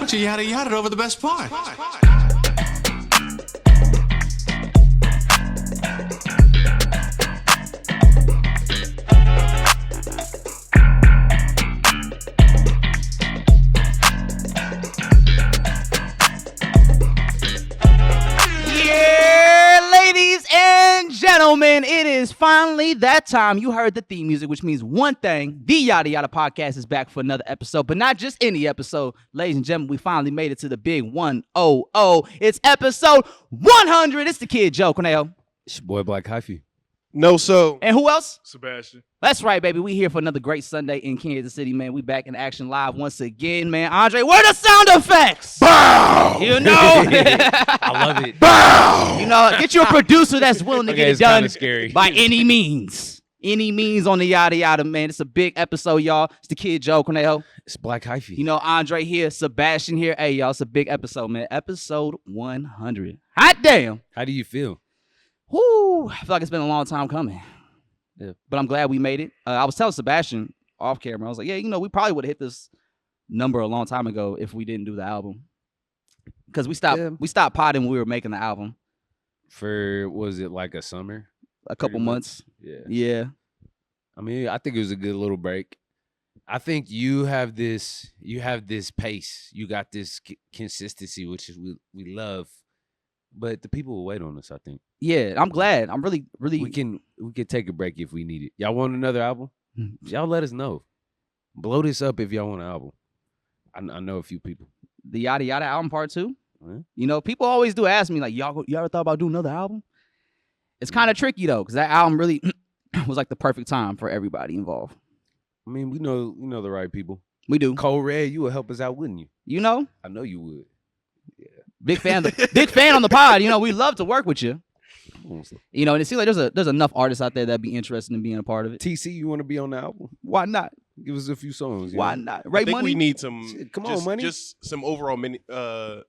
But you yada yada over the best part. Gentlemen, it is finally that time. You heard the theme music, which means one thing. The Yadda Yadda podcast is back for another episode, but not just any episode. Ladies and gentlemen, we finally made it to the big 100. It's episode 100. It's the kid Joe Cornell. It's your boy Black Hyphy. No, so. And who else? Sebastian. That's right, baby. We here for another great Sunday in Kansas City, man. We back in action live once again, man. Andre, where the sound effects? Bow! You know? I love it. Bow! You know, get you a producer that's willing to get it done scary. by any means. Any means on the Yadda Yadda, man. It's a big episode, y'all. It's the kid Joe Cornell. It's Black Hyphy. You know, Andre here, Sebastian here. Hey, y'all, it's a big episode, man. Episode 100. Hot damn. How do you feel? Whoo. I feel like it's been a long time coming. Yeah. But I'm glad we made it. I was telling Sebastian off camera, I was like, yeah, you know, we probably would have hit this number a long time ago if we didn't do the album. Because we stopped potting when we were making the album. For, was it like a summer? A couple months. Yeah. I mean, I think it was a good little break. I think you have this pace. You got this consistency, which is we love. But the people will wait on us, I think. Yeah, I'm glad. I'm really. We can take a break if we need it. Y'all want another album? Y'all let us know. Blow this up if y'all want an album. I know a few people. The Yadda Yadda album part 2. Huh? You know, people always do ask me, like, you ever thought about doing another album? It's kind of tricky, though, because that album really was like the perfect time for everybody involved. I mean, we know the right people. We do. Cole Red, you would help us out, wouldn't you? You know? I know you would. Yeah. Big fan on the pod. You know, we love to work with you. You know, and it seems like there's enough artists out there that'd be interested in being a part of it. TC, you want to be on the album? Why not? Give us a few songs. Why not? Ray I think Money? we need some. Shit, come on, Money. Just some overall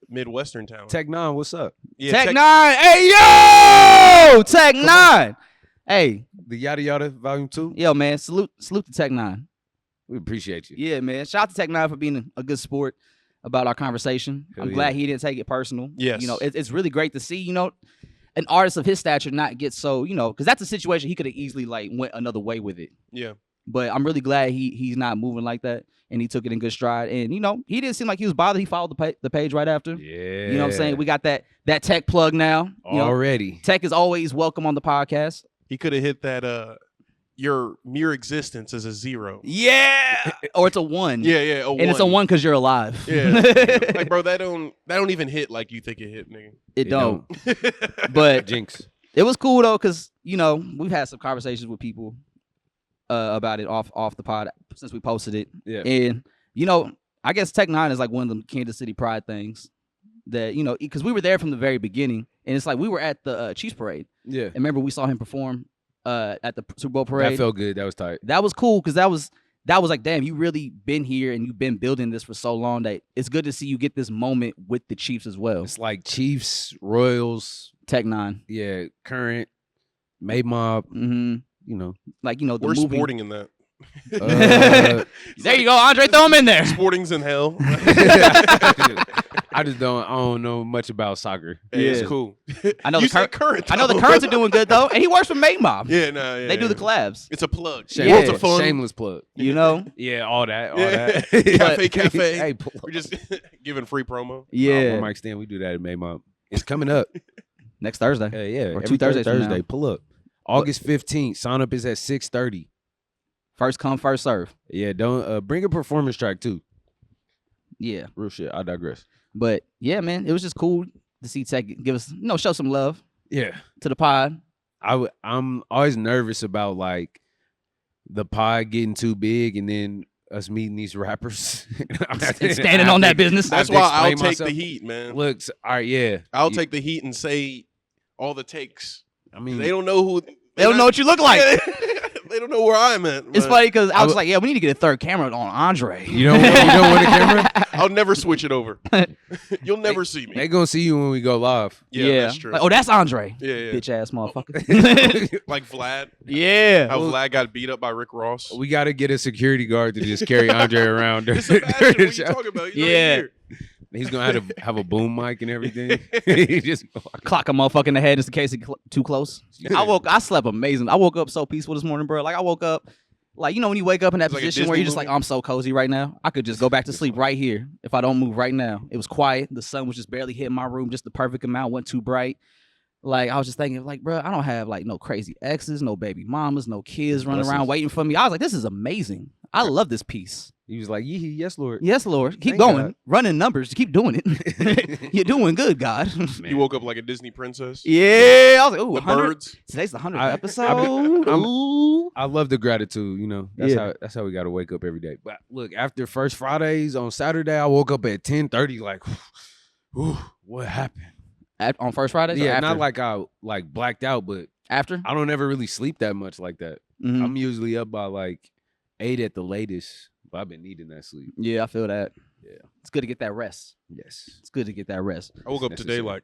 Midwestern talent. Tech 9, what's up? Yeah, Tech 9. Hey, yo! Tech 9. Hey. The Yadda Yadda Volume 2? Yo, man. Salute to Tech 9. We appreciate you. Yeah, man. Shout out to Tech 9 for being a good sport about our conversation. Hell I'm glad he didn't take it personal. Yes. You know, it's really great to see, you know, an artist of his stature not get so, you know, because that's a situation he could have easily, like, went another way with it. Yeah. But I'm really glad he's not moving like that, and he took it in good stride. And, you know, he didn't seem like he was bothered. He followed the page right after. Yeah. You know what I'm saying? We got that Tech plug now. You know, Already. Tech is always welcome on the podcast. He could have hit that, your mere existence is a 0. Yeah. Or it's a 1. Yeah, a 1. And it's a 1 because you're alive. Yeah. Like, bro, that don't even hit like you think it hit, nigga. It don't. But Jinx. it was cool, though, because, you know, we've had some conversations with people about it off the pod since we posted it. Yeah. And, you know, I guess Tech 9 is like one of the Kansas City pride things that, you know, because we were there from the very beginning. And it's like we were at the Chiefs parade. Yeah. And remember, we saw him perform at the Super Bowl parade. That felt good. That was tight. That was cool because that was like, damn, you really been here and you've been building this for so long that it's good to see you get this moment with the Chiefs as well. It's like Chiefs, Royals, Tech 9. yeah, Current, May Mob, Mm-hmm. you know. Like, you know, the We're movie. sporting in that. There you go, Andre, throw him in there. Sporting's in hell. I don't know much about soccer. Hey, it's Yeah. cool. I know You the said Current. I know the though. Currents are doing good though, and he works for May Mob. Yeah, no, yeah. They do the collabs. It's a plug. Yeah. Worlds of fun. Shameless plug. You know? Yeah, all that. Yeah. that. Cafe. Hey, pull We're just giving free promo. Yeah. One mic stand, we do that at May Mob. It's coming up. Next Thursday. Yeah. Or every 2 Thursdays from now. Thursday. Pull up. August 15th. Sign up is at 6:30. First come, first serve. Yeah, don't bring a performance track too. Yeah. Real shit. I digress. But yeah, man, it was just cool to see Tech give us, you know, show some love Yeah. to the pod. I'm always nervous about like the pod getting too big and then us meeting these rappers. And standing on that business. That's I have why to I'll explain take the myself. heat, man. Look, all right, yeah. I'll take the heat and say all the takes. I mean, They don't know who. They don't know what you look like. They don't know where I'm at. It's but funny because I was like, yeah, we need to get a third camera on Andre. you don't want a camera? I'll never switch it over. You'll never see me. They gonna see you when we go live. Yeah, that's true. Like, oh, that's Andre. Yeah. Bitch ass motherfucker. Like Vlad. Yeah. How Vlad got beat up by Rick Ross. We got to get a security guard to just carry Andre around. It's Sebastian. What are you talking about? He's not Yeah. here. He's gonna have a boom mic and everything. He just Clock a motherfucker in the head just in case it's too close. I slept amazing. I woke up so peaceful this morning, bro. Like I woke up, like you know when you wake up in that It's like a position where Disney you're just like, movie? I'm so cozy right now. I could just go back to sleep right here if I don't move right now. It was quiet. The sun was just barely hitting my room, just the perfect amount. Wasn't too bright. Like I was just thinking, like, bro, I don't have like no crazy exes, no baby mamas, no kids running around Blessings. waiting for me. I was like, this is amazing. I love this piece. he was like, yes, Lord. Yes, Lord. Keep Thank going. God. Running numbers. Keep doing it. You're doing good, God. Man. You woke up like a Disney princess. Yeah. I was like, ooh, The 100. birds. Today's the 100th I- episode. Ooh. I love the gratitude, you know. Yeah. That's how we gotta wake up every day. But look, after first Fridays on Saturday, I woke up at 10:30, like, whew, what happened? On first Fridays? or Yeah, after? not like I like blacked out, but After? I don't ever really sleep that much like that. Mhm. I'm usually up by like 8 at the latest, but I've been needing that sleep. Yeah, I feel that. Yeah. It's good to get that rest. Yes. It's good to get that rest. I woke up It's today necessary.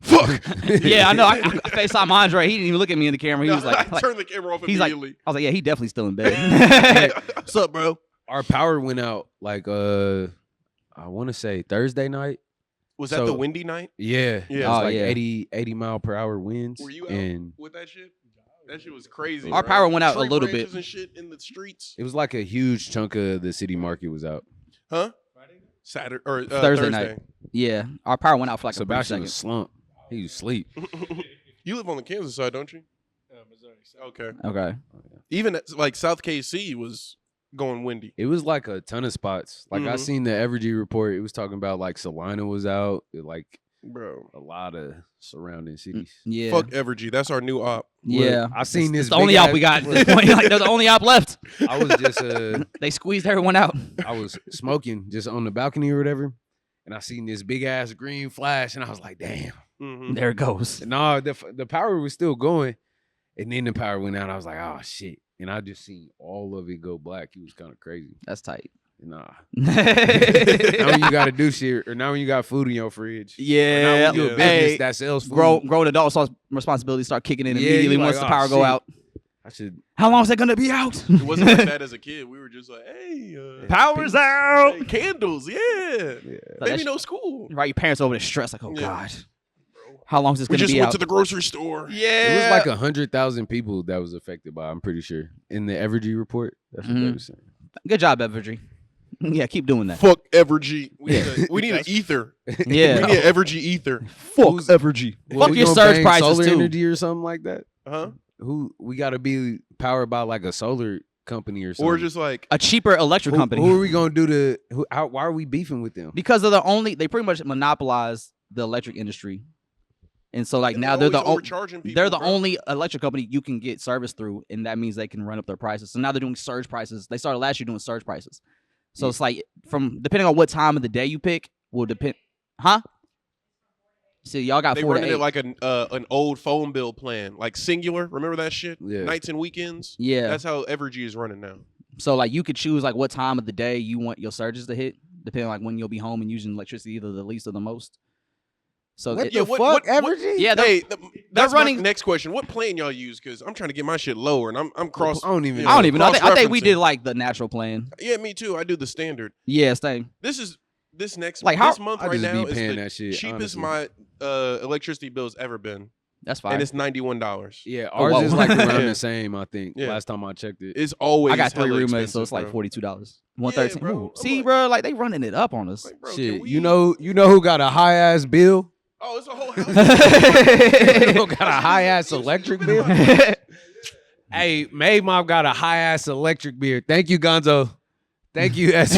like, fuck. Yeah, I know. I FaceTime Andre. He didn't even look at me in the camera. He was like, I turned the camera off he's like, immediately. I was like, yeah, he definitely still in bed. What's up, bro? Our power went out like I want to say Thursday night. Was that so- the windy night? Yeah. Yeah. It was Oh, like yeah. 80 mile per hour winds. Were you out and with that shit? That shit was crazy. Our bro. power went out a Tree little bit. branches and shit in the streets. it was like a huge chunk of the city market was out. Huh? Saturday or Thursday night. Yeah, our power went out for like a brief Sebastian second. was slumped. He was asleep. You live on the Kansas side, don't you? Missouri. Okay. Okay. Even like South KC was going windy. It was like a ton of spots. Like I Mhm. seen the Evergy report. It was talking about like Salina was out. Like Bro. a lot of surrounding cities. Yeah. Fuck Evergy. That's our new op. Yeah. Look, I seen It's this. the only big op ass- we got at this point. Like, they're the only op left. I was just They squeezed everyone out. I was smoking just on the balcony or whatever, and I seen this big ass green flash, and I was like, damn. Mm-hmm. There it goes. No, the power was still going, and then the power went out. I was like, oh shit, and I just seen all of it go black. It was kind of crazy. That's tight. Nah. Now when you gotta do shit, or now when you got food in your fridge, or now Yeah. when you a Yeah. business Hey, that sells food. grown adults responsibilities start kicking in Yeah, immediately you once like, the oh, power go shit. out. I should. How long is that gonna be out? It wasn't like that as a kid. We were just like, hey, Power's peace. out. Hey, candles, yeah. Yeah. Maybe no school. Right, your parents over there stressed like, oh Yeah. God, how long is this We gonna just be went out? to the grocery store. Yeah, It was like 100,000 people that was affected by. I'm pretty sure in the Evergy report. That's what they Mhm. were saying. Good job, Evergy. Yeah, keep doing that. Fuck Evergy. We need an ether. Yeah. We need an Evergy ether. Fuck Who's- Evergy. Well, Fuck we your gonna surge bang prices solar too. energy or something like that. Huh? Who we got to be powered by like a solar company or something. Or just like, A cheaper electric company. Who are we gonna do to? Why are we beefing with them? Because they pretty much monopolize the electric industry, and so like and now they're the always overcharging people, they're the bro. only electric company you can get service through, and that means they can run up their prices. So now they're doing surge prices. They started last year doing surge prices. So it's like from depending on what time of the day you pick will depend. Huh? See, y'all got They 4 to running 8. it like an old phone bill plan, like Singular. Remember that shit? Yeah. Nights and weekends. Yeah. That's how Evergy is running now. So like you could choose like what time of the day you want your surges to hit, depending on like when you'll be home and using electricity either the least or the most. So What it- the fuck, Evergy? yeah, they're, Hey, that's running- my next question. What plan y'all use? Because I'm trying to get my shit lower, and I'm cross. I don't even. I don't even know. I think we cross-referencing. did like the natural plan. Yeah, me too. I do the standard. Yeah, same. This next Like, how- this month I right just now be is paying the that shit, cheapest honestly. my electricity bill's ever been, That's fine. and it's $91. Yeah, Oh, ours whoa. is like around Yeah. the same. I think Yeah. last time I checked it. It's always I got 3 hella roommates, so expensive, it's like bro. $42. 113. bro. Ooh, I'm see, like- bro, like they running it up on us. Like, bro, Shit, can we- you know who got a high ass bill? Oh, it's a whole house. Who got a high ass electric bill? Hey, May Mom got a high ass electric bill. Thank you, Gonzo. Thank you, S.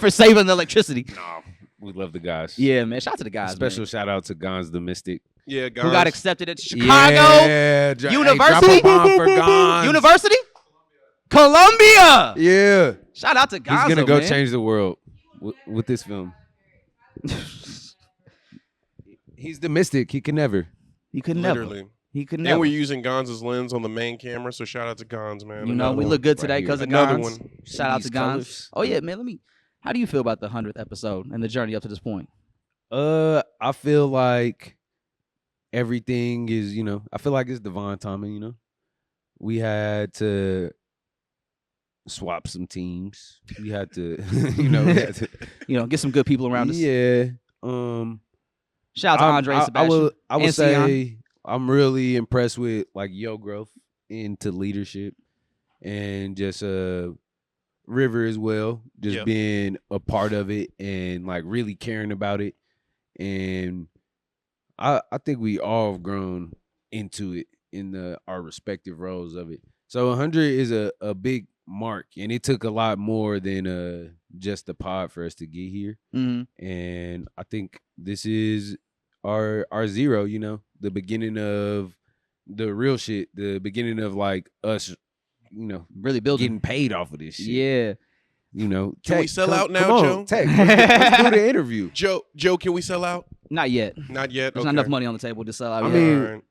For saving the electricity. No, we love the guys. Yeah, man. Shout out to the guys. Special man. shout out to Gons the Mystic. Yeah, guys. Who got accepted at Chicago Yeah, University? Hey, drop a bomb for Gons. University? Columbia. Yeah, Shout out to Gonzo, he's gonna go man. change the world with this film. He's the Mystic. He can never. He could never. Literally. He could And never. we're using Gonz's lens on the main camera, so shout out to Gonz, man. You know, Another we one. look good right today here. because of Another Gons. one. Shout out These to Gons. colors. Oh yeah, man. How do you feel about the 100th episode and the journey up to this point? I feel like everything is, I feel like it's divine timing, We had to swap some teams. We had to, you know, Get some good people around us. Yeah. Shout out to Andre and Sebastian. I would and say Sion. I'm really impressed with like your growth into leadership and just River as well, just being a part of it and like really caring about it. And I think we all have grown into it in our respective roles of it. So 100 is a big mark, and it took a lot more than just the pod for us to get here. Mm-hmm. And I think this is our zero, the beginning of the real shit, the beginning of like us, really building, getting paid off of this shit. Yeah. Can we sell out now, Joe? Tech, let's do the interview. Joe, can we sell out? Not yet. Not yet. There's not enough money on the table to sell out. I yet. mean, Right.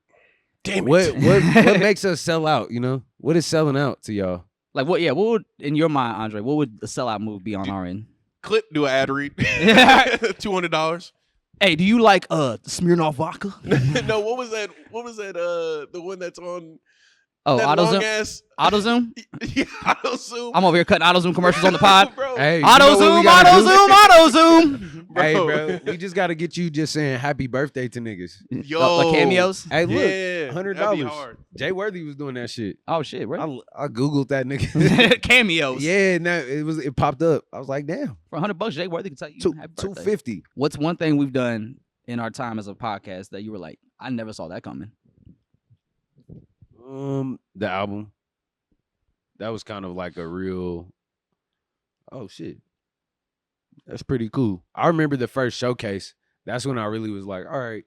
Damn it. What makes us sell out? What is selling out to y'all? like what? Yeah. What would, in your mind, Andre? What would a sellout move be on our end? Clip, do an ad read. $200. Hey, do you like Smirnoff vodka? No, what was that? The one that's on. Oh, that AutoZoom. long ass. AutoZoom. Yeah, AutoZoom. I'm over here cutting AutoZoom commercials on the pod. Bro. Hey, AutoZoom, AutoZoom. Bro. Hey, bro, we just got to get you just saying happy birthday to niggas. Yo. Like cameos. Hey, look, Yeah, that'd be $100. hard. Jay Worthy was doing that shit. Oh shit, right? I googled that nigga. Cameos. Yeah, now it popped up. I was like, damn, For $100, Jay Worthy can tell you happy birthday. $250. What's one thing we've done in our time as a podcast that you were like, I never saw that coming? The album. That was kind of like a real. Oh shit, that's pretty cool. I remember the first showcase. That's when I really was like, all right,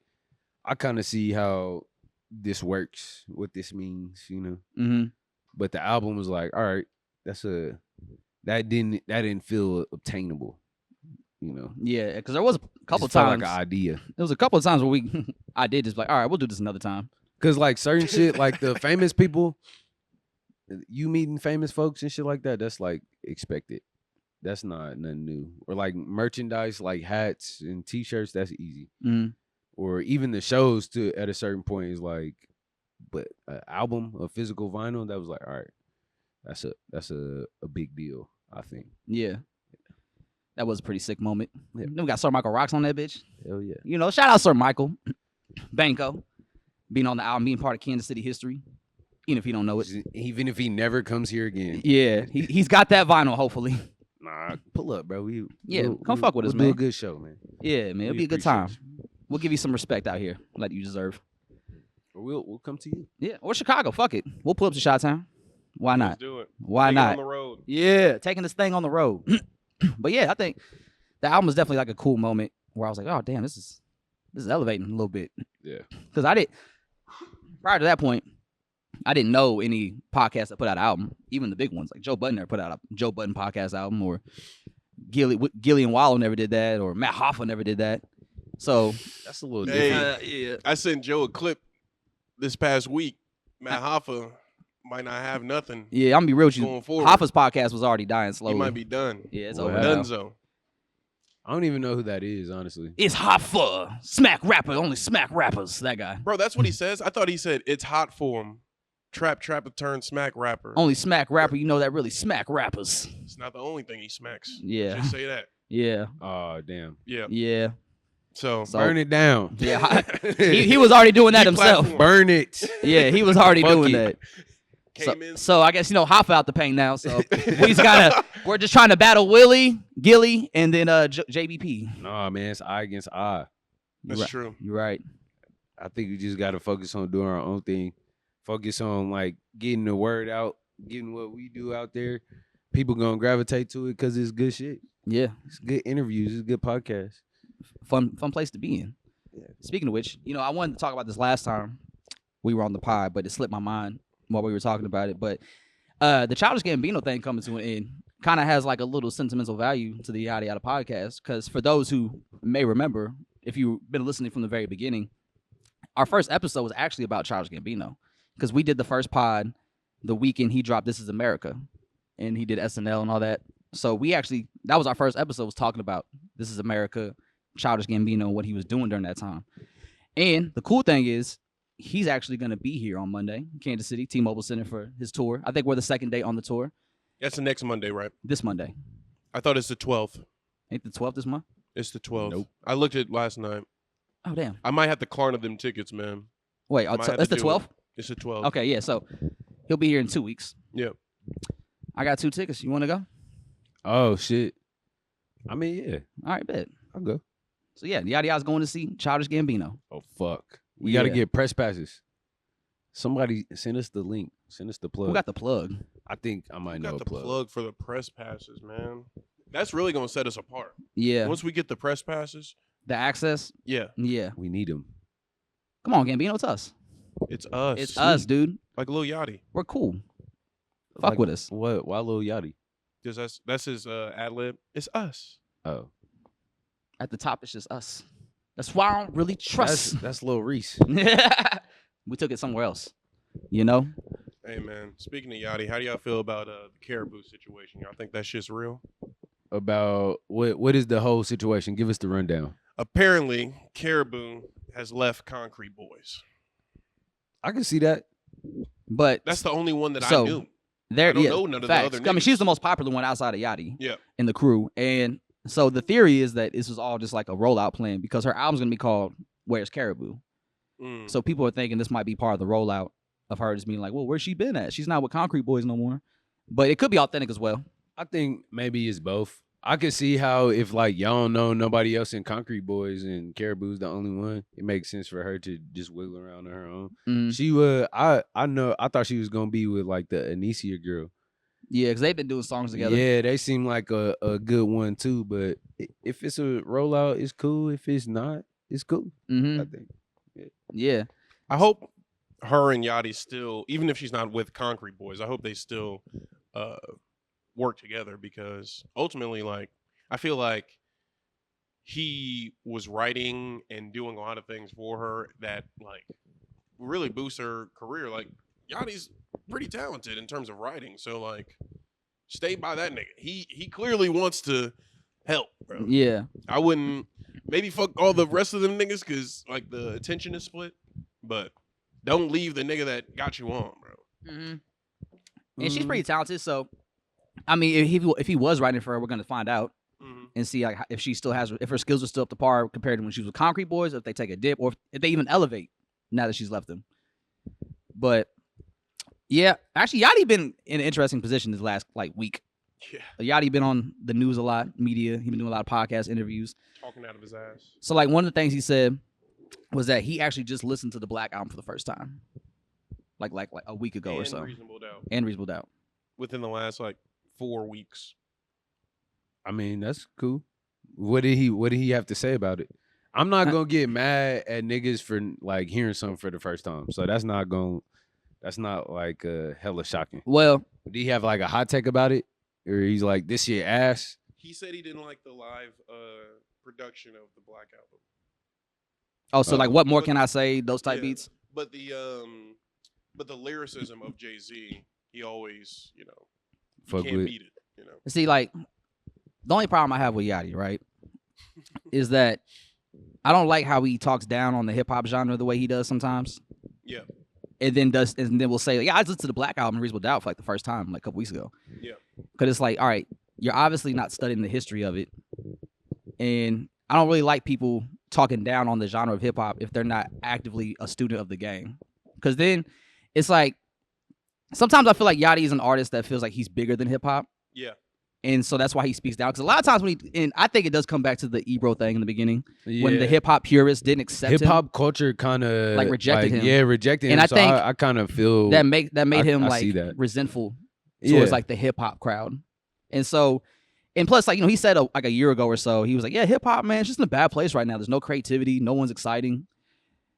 I kind of see how this works, what this means, Mm-hmm. But the album was like, all right, that didn't feel obtainable, Yeah, because there was a couple Just felt times. like an idea. There was a couple of times where I did just like, all right, we'll do this another time. Cause like certain shit, like the famous people, you meeting famous folks and shit like that, that's like expected. That's not nothing new. Or like merchandise, like hats and t-shirts, that's easy. Mm. Or even the shows at a certain point is like, but an album, a physical vinyl, that was like, all right, that's a big deal, I think. Yeah. That was a pretty sick moment. Yeah. Then we got Sir Michael Rocks on that bitch. Hell yeah. Shout out Sir Michael Banco, being on the album, being part of Kansas City history, even if he don't know it. Even if he never comes here again. Yeah, he's got that vinyl, hopefully. Nah, pull up, bro. Come fuck with us, we'll man. do a good show, man. Yeah, man, it'll be a good time. We'll give you some respect out here, like you deserve. Or we'll come to you. Yeah, or Chicago, fuck it. We'll pull up to Chi-Town. Why not? Let's do it. Why Take it not? on the road. Yeah, taking this thing on the road. But yeah, I think the album is definitely like a cool moment where I was like, oh damn, this is elevating a little bit. Yeah. Because prior to that point, I didn't know any podcast that put out an album, even the big ones. Like Joe Budden never put out a Joe Budden podcast album, or Gilly and Wallow never did that, or Matt Hoffa never did that. So That's a little Hey. different. yeah. I sent Joe a clip this past week. Matt Hoffa might not have nothing Yeah, I'm gonna be real with you. going forward. Hoffa's podcast was already dying He slowly. might be done. Yeah, it's Wow. over now. Dunzo. I don't even know who that is, honestly. It's Hoffa, smack rapper, only smack rappers. That guy, Bro, that's what he says. I thought he said it's hot for him. Trapper turned smack rapper. only smack rapper. You know that really smack rappers. It's not the only thing he smacks. Yeah, Just say that. yeah, Oh, damn. Yeah. yeah. So, So- Burn it down. Yeah, he was already doing that himself. Deplatform. Burn it. Yeah, he was already Fuck doing it. that. came in. So I guess Hoffa out the paint now. So we're just trying to battle Willie, Gilly, and then JBP. Nah, man, it's eye against eye. That's true. You're right. I think we just got to focus on doing our own thing. Focus on like getting the word out, getting what we do out there. People gonna gravitate to it because it's good shit. Yeah, It's good interviews. It's good podcast. fun place to be in. Yeah. Speaking of which, I wanted to talk about this last time we were on the pod, but it slipped my mind while we were talking about it. But the Childish Gambino thing coming to an end kind of has like a little sentimental value to the Yadda Yadda podcast, because for those who may remember, if you've been listening from the very beginning, our first episode was actually about Childish Gambino, because we did the first pod the weekend he dropped This Is America, and he did SNL and all that. So that was our first episode, was talking about This Is America, Childish Gambino, and what he was doing during that time. And the cool thing is, he's actually going to be here on Monday, Kansas City, T-Mobile Center, for his tour. I think we're the second day on the tour. That's the next Monday, right? This Monday. I thought it's the 12th. Ain't the 12th this month? It's the 12th. Nope. I looked at it last night. Oh, damn. I might have to Klarna them tickets, man. Wait, Might have that's to the do it. 12th? It's the 12th. Okay, yeah. So he'll be here in 2 weeks. Yep. I got 2 tickets. You want to go? Oh shit. I mean, yeah, All right, bet. I'll go. So yeah, Yadda Yadda's going to see Childish Gambino. Oh fuck. We gotta Yeah. get press passes. Somebody send us the link. Send us the plug. Who got the plug? I think I might Who know got a the plug for the press passes, man? That's really gonna set us apart. Yeah. Once we get the press passes, The access? yeah, Yeah. We need them. Come on, Gambino, it's us. it's us. It's us, dude. Like Lil Yachty. We're cool. Fuck with us. What? Why Lil Yachty? Because that's his ad lib. It's us. Oh, At the top, it's just us. That's why I don't really trust. that's Lil Reese. We took it somewhere else. You know? Hey man, speaking of Yachty, how do y'all feel about the Caribou situation? Y'all think that shit's real? About what is the whole situation? Give us the rundown. Apparently, Caribou has left Concrete Boys. I can see that. But That's the only one that So, I knew. there, I don't yeah, know none of the facts. other I mean, niggas. she's the most popular one outside of Yachty Yeah. in the crew. And so the theory is that this was all just like a rollout plan because her album's going to be called Where's Caribou? Mm. So people are thinking this might be part of the rollout of her just being like, well, where's she been at? She's not with Concrete Boys no more. But it could be authentic as well. I think maybe it's both. I could see how if like y'all don't know nobody else in Concrete Boys and Caribou's the only one, it makes sense for her to just wiggle around on her own. Mhm. She I thought she was gonna be with like the Anicia girl. Yeah, because they've been doing songs together. Yeah, they seem like a good one too. But if it's a rollout, it's cool. If it's not, it's cool. Hmm I think. Yeah. I hope her and Yachty still, even if she's not with Concrete Boys, I hope they still work together because ultimately, like, I feel like he was writing and doing a lot of things for her that, like, really boost her career. Like, Yachty's pretty talented in terms of writing, so, like, stay by that nigga. He clearly wants to help, bro. Yeah. I wouldn't maybe fuck all the rest of them niggas because like the attention is split, but don't leave the nigga that got you on, bro. Mm-hmm. And she's pretty talented. So, I mean, if he was writing for her, we're gonna find out Mm-hmm. and see like if she still has if her skills are still up to par compared to when she was with Concrete Boys, or if they take a dip, or if they even elevate now that she's left them. But yeah, actually, Yachty been in an interesting position this last like week. Yeah, Yachty been on the news a lot, media. He been doing a lot of podcast interviews. talking out of his ass. So like one of the things he said was that he actually just listened to the Black album for the first time, like a week ago or And so, Reasonable Doubt and Reasonable Doubt. within the last like 4 weeks. I mean, that's cool. What did he have to say about it? I'm not gonna get mad at niggas for like hearing something for the first time. So that's not like hella shocking. Well, Did he have like a hot take about it? Or he's like, this shit ass? He said he didn't like the live production of the Black album, oh, so like what more can I say? Those type Yeah. beats. but the lyricism of Jay-Z, he always, you Fuck can't with. beat it. See, like the only problem I have with Yachty, right, is that I don't like how he talks down on the hip hop genre the way he does sometimes. Yeah. And then we'll say, yeah, I listened to the Black album, Reasonable Doubt, for like the first time, like a couple weeks ago. Yeah. Because it's like, all right, you're obviously not studying the history of it, and I don't really like people talking down on the genre of hip hop if they're not actively a student of the game. Because then it's like sometimes I feel like Yachty is an artist that feels like he's bigger than hip hop. Yeah. And so that's why he speaks down. Because a lot of times and I think it does come back to the Ebro thing in the beginning when the hip hop purists didn't accept hip him. hop culture kind of Like, rejected him. Yeah, rejected him. And I so think I kind of feel That made him I like see that. resentful Yeah. towards like the hip hop crowd. And so, and plus, like, he said like a year ago or so, he was like, yeah, hip hop, man, it's just in a bad place right now. There's no creativity, no one's exciting.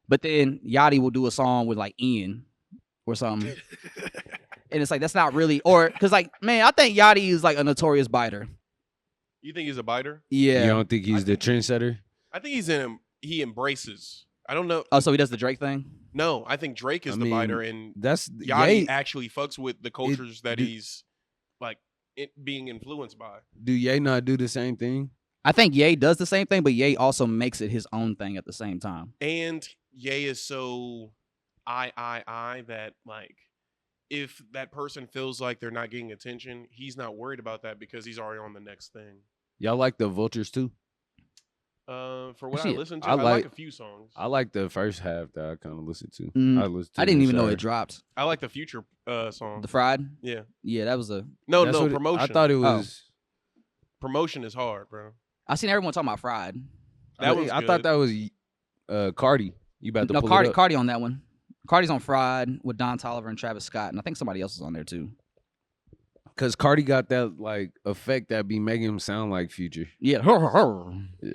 But then Yachty will do a song with like Ian or something. And it's like, that's not really, or because like, man, I think Yachty is like a notorious biter. You think he's a biter? Yeah. You don't think he's the trendsetter? I think he embraces. I don't know. Oh, so he does the Drake thing? No, I think Drake is I the mean, biter, and That's Yachty Ye. actually fucks with the cultures that do- he's like being influenced by. Do Ye not do the same thing? I think Ye does the same thing, but Ye also makes it his own thing at the same time. And Ye is so I that like if that person feels like they're not getting attention, he's not worried about that because he's already on the next thing. Y'all like the Vultures too? For what I Shit, listen to, I I like like- a few songs. I like the first half that I kind of listened to. I didn't the even know shower. it dropped. I like the Future song. The Fried. Yeah. Yeah, that was a. No, That's no, what it- Promotion. I thought it was. Promotion is hard, bro. I seen everyone talking about Fried. That one's I thought good. that was Cardi. You about to No, pull Cardi, it up? Cardi on that one. Cardi's on Fried with Don Toliver and Travis Scott, and I think somebody else is on there too. Because Cardi got that like effect that be making him sound like Future. Yeah. Yeah.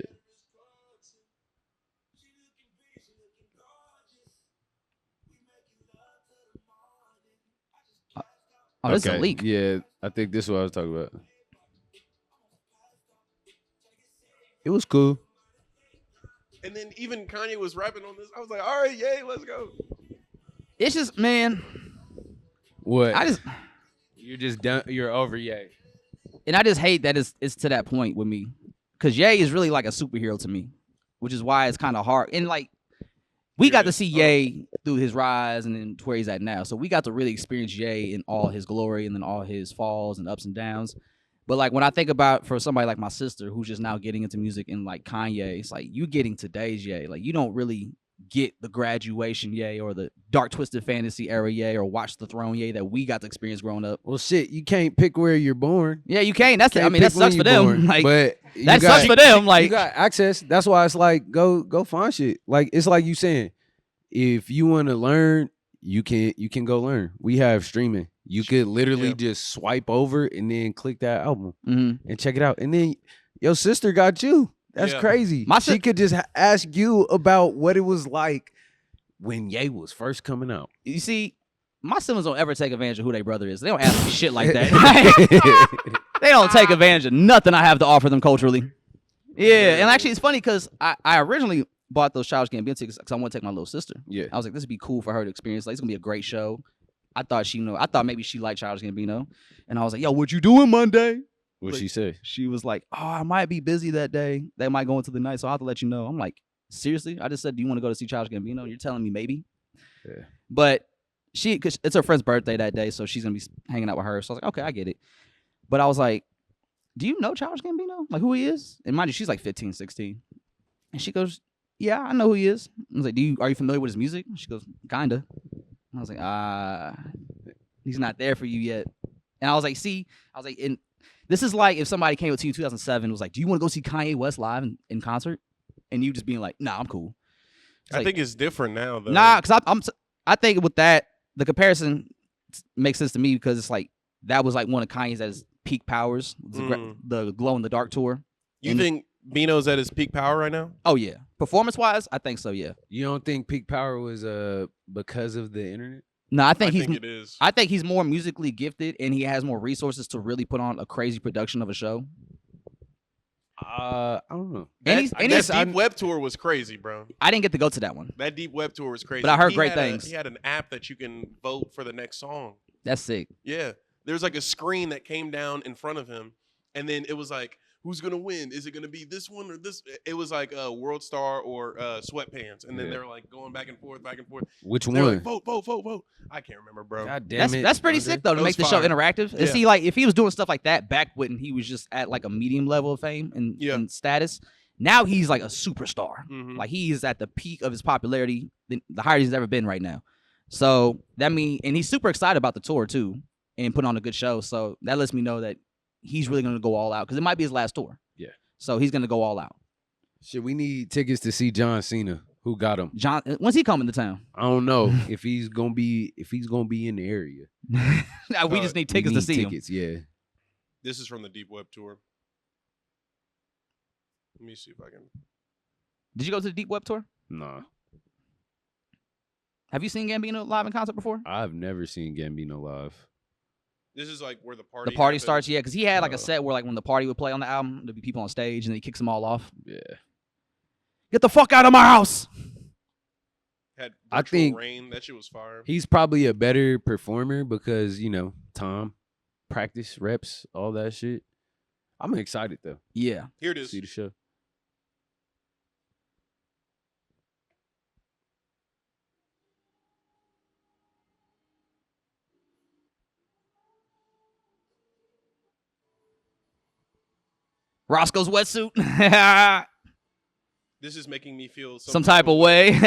Oh, this is a leak. Yeah, I think this is what I was talking about. It was cool. And then even Kanye was rapping on this. I was like, all right, yay, let's go. It's just, man. What? You're just done. You're over Ye. And I just hate that it's to that point with me, because Ye is really like a superhero to me, which is why it's kind of hard. And like, we got to see Ye through his rise and then to where he's at now. So we got to really experience Ye in all his glory and then all his falls and ups and downs. But like when I think about for somebody like my sister who's just now getting into music and like Kanye, it's like you getting today's Ye. Like you don't really get the graduation Ye or the dark twisted fantasy era Ye or watch the throne Ye that we got to experience growing up. Well, shit, you can't pick where you're born. Yeah, you can't. That's Can't I mean that pick when sucks for you them. born, Like but that sucks for them. Like you got access. That's why it's like go find shit. Like it's like you saying, if you want to learn, you can go learn. We have streaming. You could literally just swipe over and then click that album and check it out. And then your sister got you. That's crazy. She could just ask you about what it was like when Ye was first coming out. You see, my siblings don't ever take advantage of who their brother is. They don't ask me shit like that. They don't take advantage of nothing I have to offer them culturally. Yeah, and actually it's funny because I originally bought those Childish Gambino tickets because I want to take my little sister. Yeah. I was like, this would be cool for her to experience. Like, it's gonna be a great show. I thought maybe she liked Childish Gambino. And I was like, yo, what you doing Monday? What'd Like, she say? She was like, oh, I might be busy that day. They might go into the night, so I'll have to let you know. I'm like, seriously? I just said, do you want to go to see Childish Gambino? You're telling me maybe? Yeah. But cause it's her friend's birthday that day, so she's gonna be hanging out with her. So I was like, okay, I get it. But I was like, do you know Childish Gambino? Like who he is? And mind you, she's like 15, 16. And she goes, yeah, I know who he is. I was like, are you familiar with his music? She goes, kinda. I was like, he's not there for you yet. And I was like, and this is like if somebody came up to you in 2007 and was like, do you want to go see Kanye West live in concert? And you just being like, nah, I'm cool. I think it's different now, though. Nah, because I think with that, the comparison makes sense to me because it's like that was like one of Kanye's at his peak powers, the Glow in the Dark tour. You think Bino's at his peak power right now? Oh yeah, performance-wise, I think so. Yeah. You don't think peak power was because of the internet? No, I think it is. I think he's more musically gifted and he has more resources to really put on a crazy production of a show. I don't know. That Deep Web tour was crazy, bro. I didn't get to go to that one. That Deep Web tour was crazy. But I heard great things. He had an app that you can vote for the next song. That's sick. Yeah. There's like a screen that came down in front of him, and then it was like, who's gonna win? Is it gonna be this one or this? It was like World Star or Sweatpants, and then they were like going back and forth. Which They were one? like, vote. I can't remember, bro. God damn it. That's pretty sick though to make the show interactive. And see, like if he was doing stuff like that back when he was just at like a medium level of fame and status, now he's like a superstar. Like he is at the peak of his popularity, the highest he's ever been right now. So that means, and he's super excited about the tour too, and putting on a good show. So that lets me know that he's really going to go all out because it might be his last tour. Yeah. So he's going to go all out. Shit, we need tickets to see John Cena. Who got him? When's he coming to town? I don't know if he's gonna be in the area. We just need tickets to see him. Yeah. This is from the Deep Web tour. Let me see if I can. Did you go to the Deep Web tour? Nah. Have you seen Gambino live in concert before? I've never seen Gambino live. This is like where the party happens. Starts, yeah, because he had like a set where like when the party would play on the album, there'd be people on stage and then he kicks them all off. Yeah. Get the fuck out of my house. Had I think Rain. That shit was fire. He's probably a better performer because, Tom, practice, reps, all that shit. I'm excited though. Yeah. Here it is. See the show. Roscoe's wetsuit. This is making me feel Some type of way.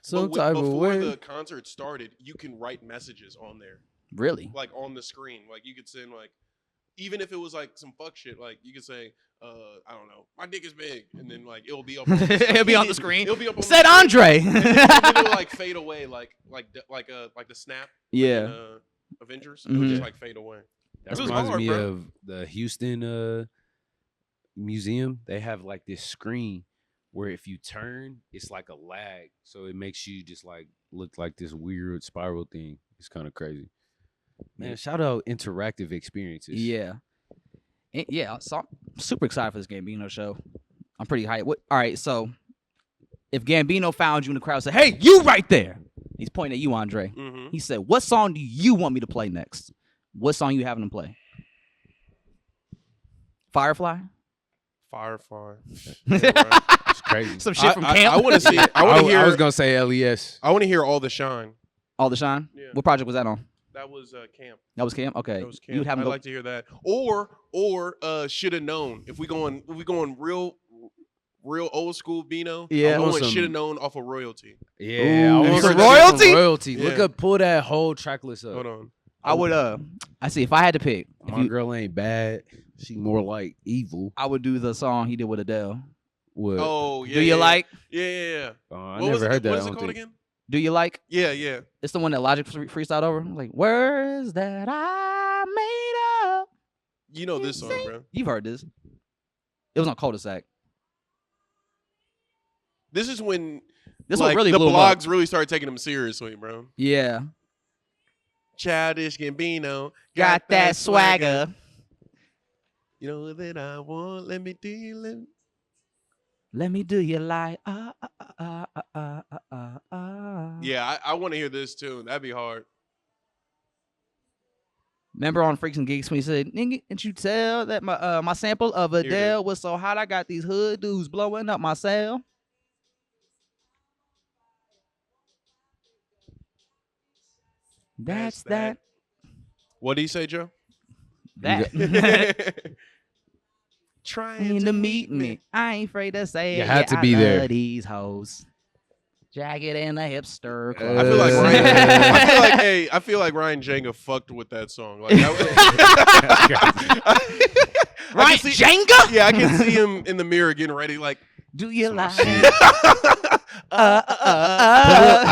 Before the concert started, you can write messages on there, Really? like on the screen. Like you could send like, even if it was like some fuck shit, like you could say, I don't know, my dick is big, and then like it'll be up. On the It'll be on the screen. It'll be up. On Said the screen. Andre. And then it'll like fade away, like the snap. Yeah. In, Avengers. It'll just like fade away. That It was reminds hard, me bro. of the Houston museum. They have like this screen where if you turn, it's like a lag, so it makes you just like look like this weird spiral thing. It's kind of crazy. Man, shout out interactive experiences. Yeah. Yeah, so I'm super excited for this Gambino show. I'm pretty hyped. All right, so if Gambino found you in the crowd and said, hey, you right there. He's pointing at you, Andre. Mm-hmm. He said, what song do you want me to play next? What song you having him play? Firefly? Firefly. It's crazy. Some shit from camp. I want to see. I was gonna say LES. I want to hear All the Shine. All the Shine? Yeah. What project was that on? That was Camp. That was Camp? Okay. That was You'd Camp. have him I'd go. like to hear that. Or should have known. If we going real old school Bino. Yeah. I'm I want going some- should have known off of Royalty. Yeah, Ooh, I want some some royalty. royalty? Royalty. Yeah. Look up, pull that whole track list up. Hold on. I would I see if I had to pick, My girl ain't bad. She more like evil. I would do the song he did with Adele. What? Oh yeah. Do you yeah, like? Yeah. I What was never heard that. What I is it don't called think. again? Do you like? Yeah. It's the one that Logic freestyled over. Like words that I made up. You know this song, bro. You've heard this. It was on Cul-de-sac. This is when This one really the blew him up. blogs really started taking him seriously, bro. Yeah. Childish Gambino Got that swagger. You know that I want. Let me deal it. Let me do you like Yeah, I want to hear this too. That'd be hard. Remember on Freaks and Geeks when he said, "Nigga, didn't you tell that my sample of it Adele was so hot I got these hood dudes blowing up my cell?" That's that. What did he say, Joe? That. Trying to meet me. I ain't afraid to say You it. had to I be there. love these hoes. Jagged and a hipster. I feel like Ryan. I feel like Ryan Jenga fucked with that song. Like Ryan Jenga? Yeah, I can see him in the mirror getting ready. Like, Do you like?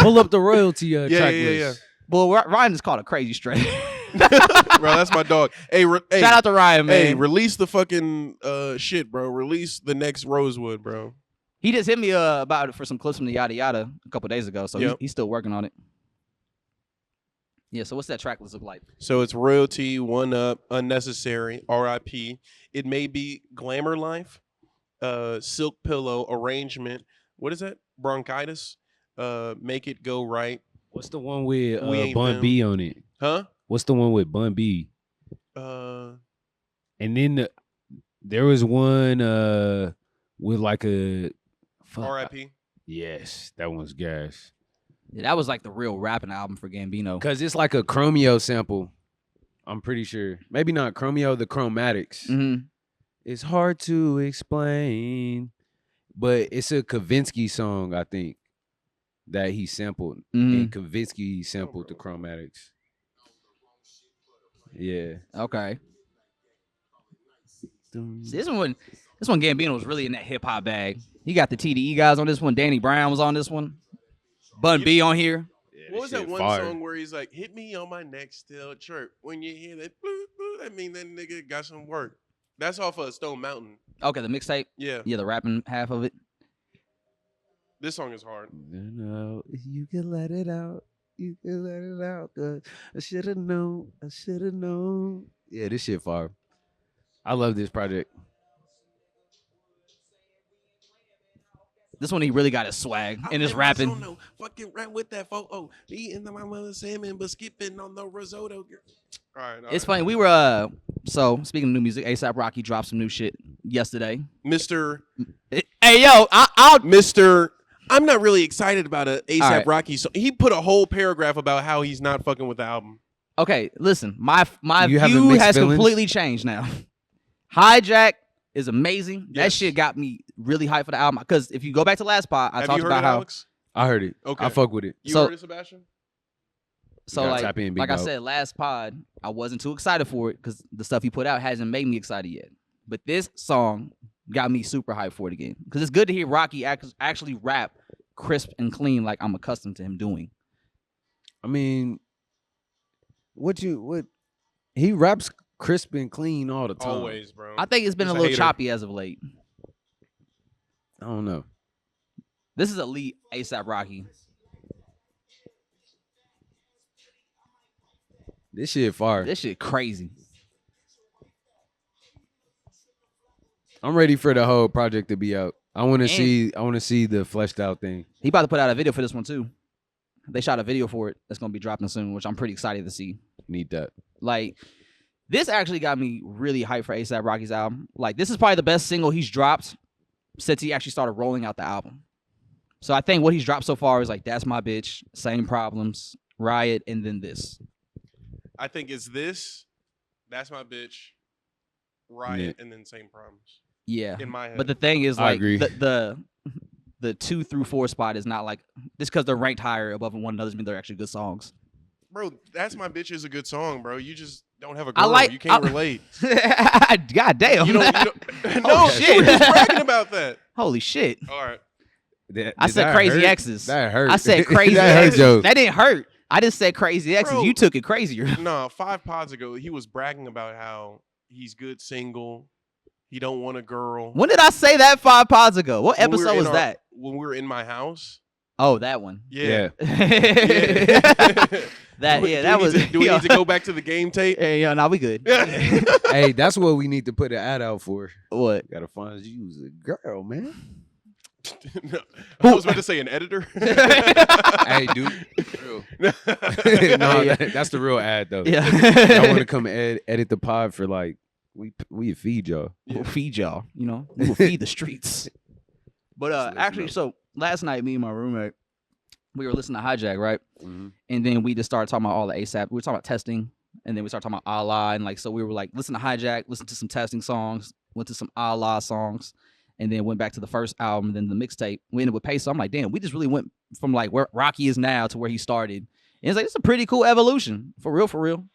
Pull up the royalty track yeah. list. Well, Ryan is called a crazy straight. bro, that's my dog. Hey, Shout out to Ryan, man. Hey, release the fucking shit, bro. Release the next Rosewood, bro. He just hit me about it for some clips from the Yadda Yadda a couple days ago, so Yep. he's still working on it. Yeah, so what's that track list look like? So it's Royalty, One Up, Unnecessary, R.I.P. It May Be, Glamour Life, Silk Pillow, Arrangement. What is that? Bronchitis, Make It Go Right. What's the one with We Ain't Bun Them. B on it? Huh? What's the one with Bun B? Uh, And then there was one with like a R.I.P. Yes, that one's gas. Yeah, that was like the real rapping album for Gambino. Cause it's like a Chromeo sample. I'm pretty sure. Maybe not Chromeo, the Chromatics. Mm-hmm. It's hard to explain, but it's a Kavinsky song, I think, that he sampled. Mm-hmm. And Kavinsky sampled the Chromatics. Yeah. Okay. See, this one Gambino was really in that hip hop bag. He got the TDE guys on this one. Danny Brown was on this one. Bun B on here. Yeah, What was this that shit one fire. song where he's like, hit me on my neck still chirp. When you hear that, bloop, bloop, that mean that nigga got some work. That's off of Stone Mountain. Okay, the mixtape. Yeah. Yeah, the rapping half of it. This song is hard. No, you can let it out. You can let it out. Cause I should have known. I should have known. Yeah, this shit fire. I love this project. This one he really got his swag in his I rapping. don't know. Fucking rap with that photo. Eating my mother's salmon, but skipping on the risotto. All right. It's funny. We were so speaking of new music, ASAP Rocky dropped some new shit yesterday. Mr. Hey yo, I'm not really excited about a ASAP All right. Rocky song. He put a whole paragraph about how he's not fucking with the album. Okay, listen, my You having view mixed has feelings? completely changed now. Hijack is amazing. That Yes. shit got me really hyped for the album. Because if you go back to last pod, I Have talked you heard about it, how. Alex? I heard it. Okay. I fuck with it. You So- heard it, Sebastian? So gotta like, tap in, big like I dog. said, last pod, I wasn't too excited for it because the stuff he put out hasn't made me excited yet. But this song got me super hyped for it again. Because it's good to hear Rocky actually rap crisp and clean like I'm accustomed to him doing. I mean, what he raps crisp and clean all the time. Always, bro. I think it's been He's a a little hater. choppy as of late. I don't know. This is elite ASAP Rocky. This shit fire. This shit crazy. I'm ready for the whole project to be out. I want to And- see the fleshed out thing. He about to put out a video for this one too. They shot a video for it that's gonna be dropping soon, which I'm pretty excited to see. Need that. Like, this actually got me really hyped for ASAP Rocky's album. Like, this is probably the best single he's dropped since he actually started rolling out the album. So I think what he's dropped so far is like That's My Bitch, Same Problems, Riot, and then this. I think it's this, That's My Bitch, Riot, and then Same Problems. Yeah. In my head. But the thing is, I like, agree. the 2 through 4 spot is not like just because they're ranked higher above one another doesn't mean they're actually good songs. Bro, That's My Bitch is a good song, bro. You just don't have a I girl. like- You can't I- relate. God damn. You don't no, Oh, you shit. were just bragging about that. Holy shit. All right. I Did said that Crazy hurt? X's. That hurt. I said Crazy that hurt, X's. Joe. That didn't hurt. I just said Crazy X's. Bro. You took it crazier. No, 5 pods ago, he was bragging about how he's good single. He don't want a girl. When did I say that 5 pods ago? What When we were episode in was our- that? When we were in my house. Oh, that one. Yeah. That Do that we was. need to, do we need to go back to the game tape? Hey, yo, nah, we good. Hey, that's what we need to put an ad out for. What? Gotta find you a girl, man. No, I was about to say an editor. Hey, dude. Real. No, Yeah. that's the real ad though. Yeah. Y'all want to come edit the pod for like we feed y'all. We'll feed y'all. You know, we'll feed the streets. But Just let you actually, know. so last night, me and my roommate, we were listening to Hijack, right? Mm-hmm. And then we just started talking about all the ASAP. We were talking about testing, and then we started talking about Allah, and like so we were like, listen to Hijack, listen to some testing songs, went to some Allah songs, and then went back to the first album, then the mixtape. We ended with Peso. I'm like, damn, we just really went from like where Rocky is now to where he started. And it's like it's a pretty cool evolution, for real, for real.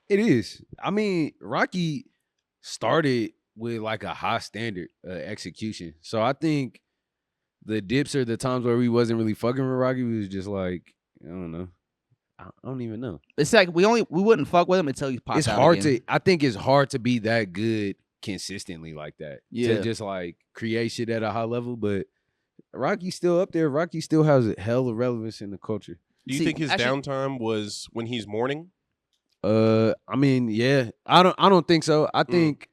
It is. I mean, Rocky started with like a high standard execution. So I think the dips are the times where we wasn't really fucking with Rocky. We was just like, I don't know. I don't even know. It's like we wouldn't fuck with him until he popped It's out hard again. I think it's hard to be that good consistently like that. Yeah. To just like create shit at a high level. But Rocky's still up there. Rocky still has a hell of relevance in the culture. Do you See, think his actually- downtime was when he's mourning? I mean, yeah. I don't think so. I think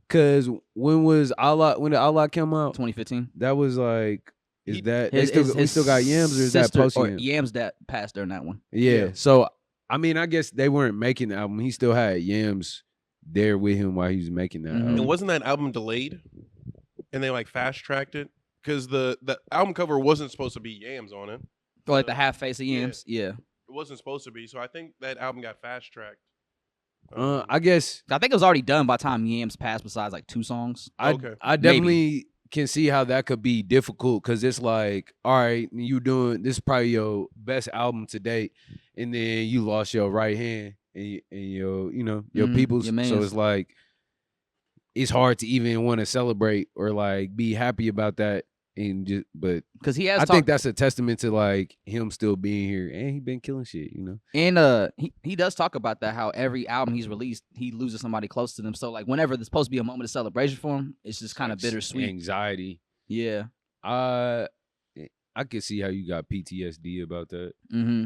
because when did Allah come out? 2015. That was like, He- we still got Yams, or is that post Yams? Yams that passed during that one. Yeah. Yeah. So I mean, I guess they weren't making the album. He still had Yams there with him while he was making that Mhm. album. And wasn't that album delayed? And they like fast tracked it because the album cover wasn't supposed to be Yams on it. Or like the half face of Yams. Yeah. It wasn't supposed to be. So I think that album got fast tracked. I guess I think it was already done by the time Yams passed. Besides like 2 songs. Okay. I definitely can see how that could be difficult because it's like, all right, you doing this is probably your best album to date, and then you lost your right hand and your your Mhm, people's. your So mans. it's like it's hard to even want to celebrate or like be happy about that. And just, but Because he has I talked, think that's a testament to like him still being here and he been killing shit. and he does talk about that, how every album he's released, he loses somebody close to them. So like whenever there's supposed to be a moment of celebration for him, it's just kind of bittersweet. Anxiety. Yeah. I could see how you got PTSD about that. Mm-hmm.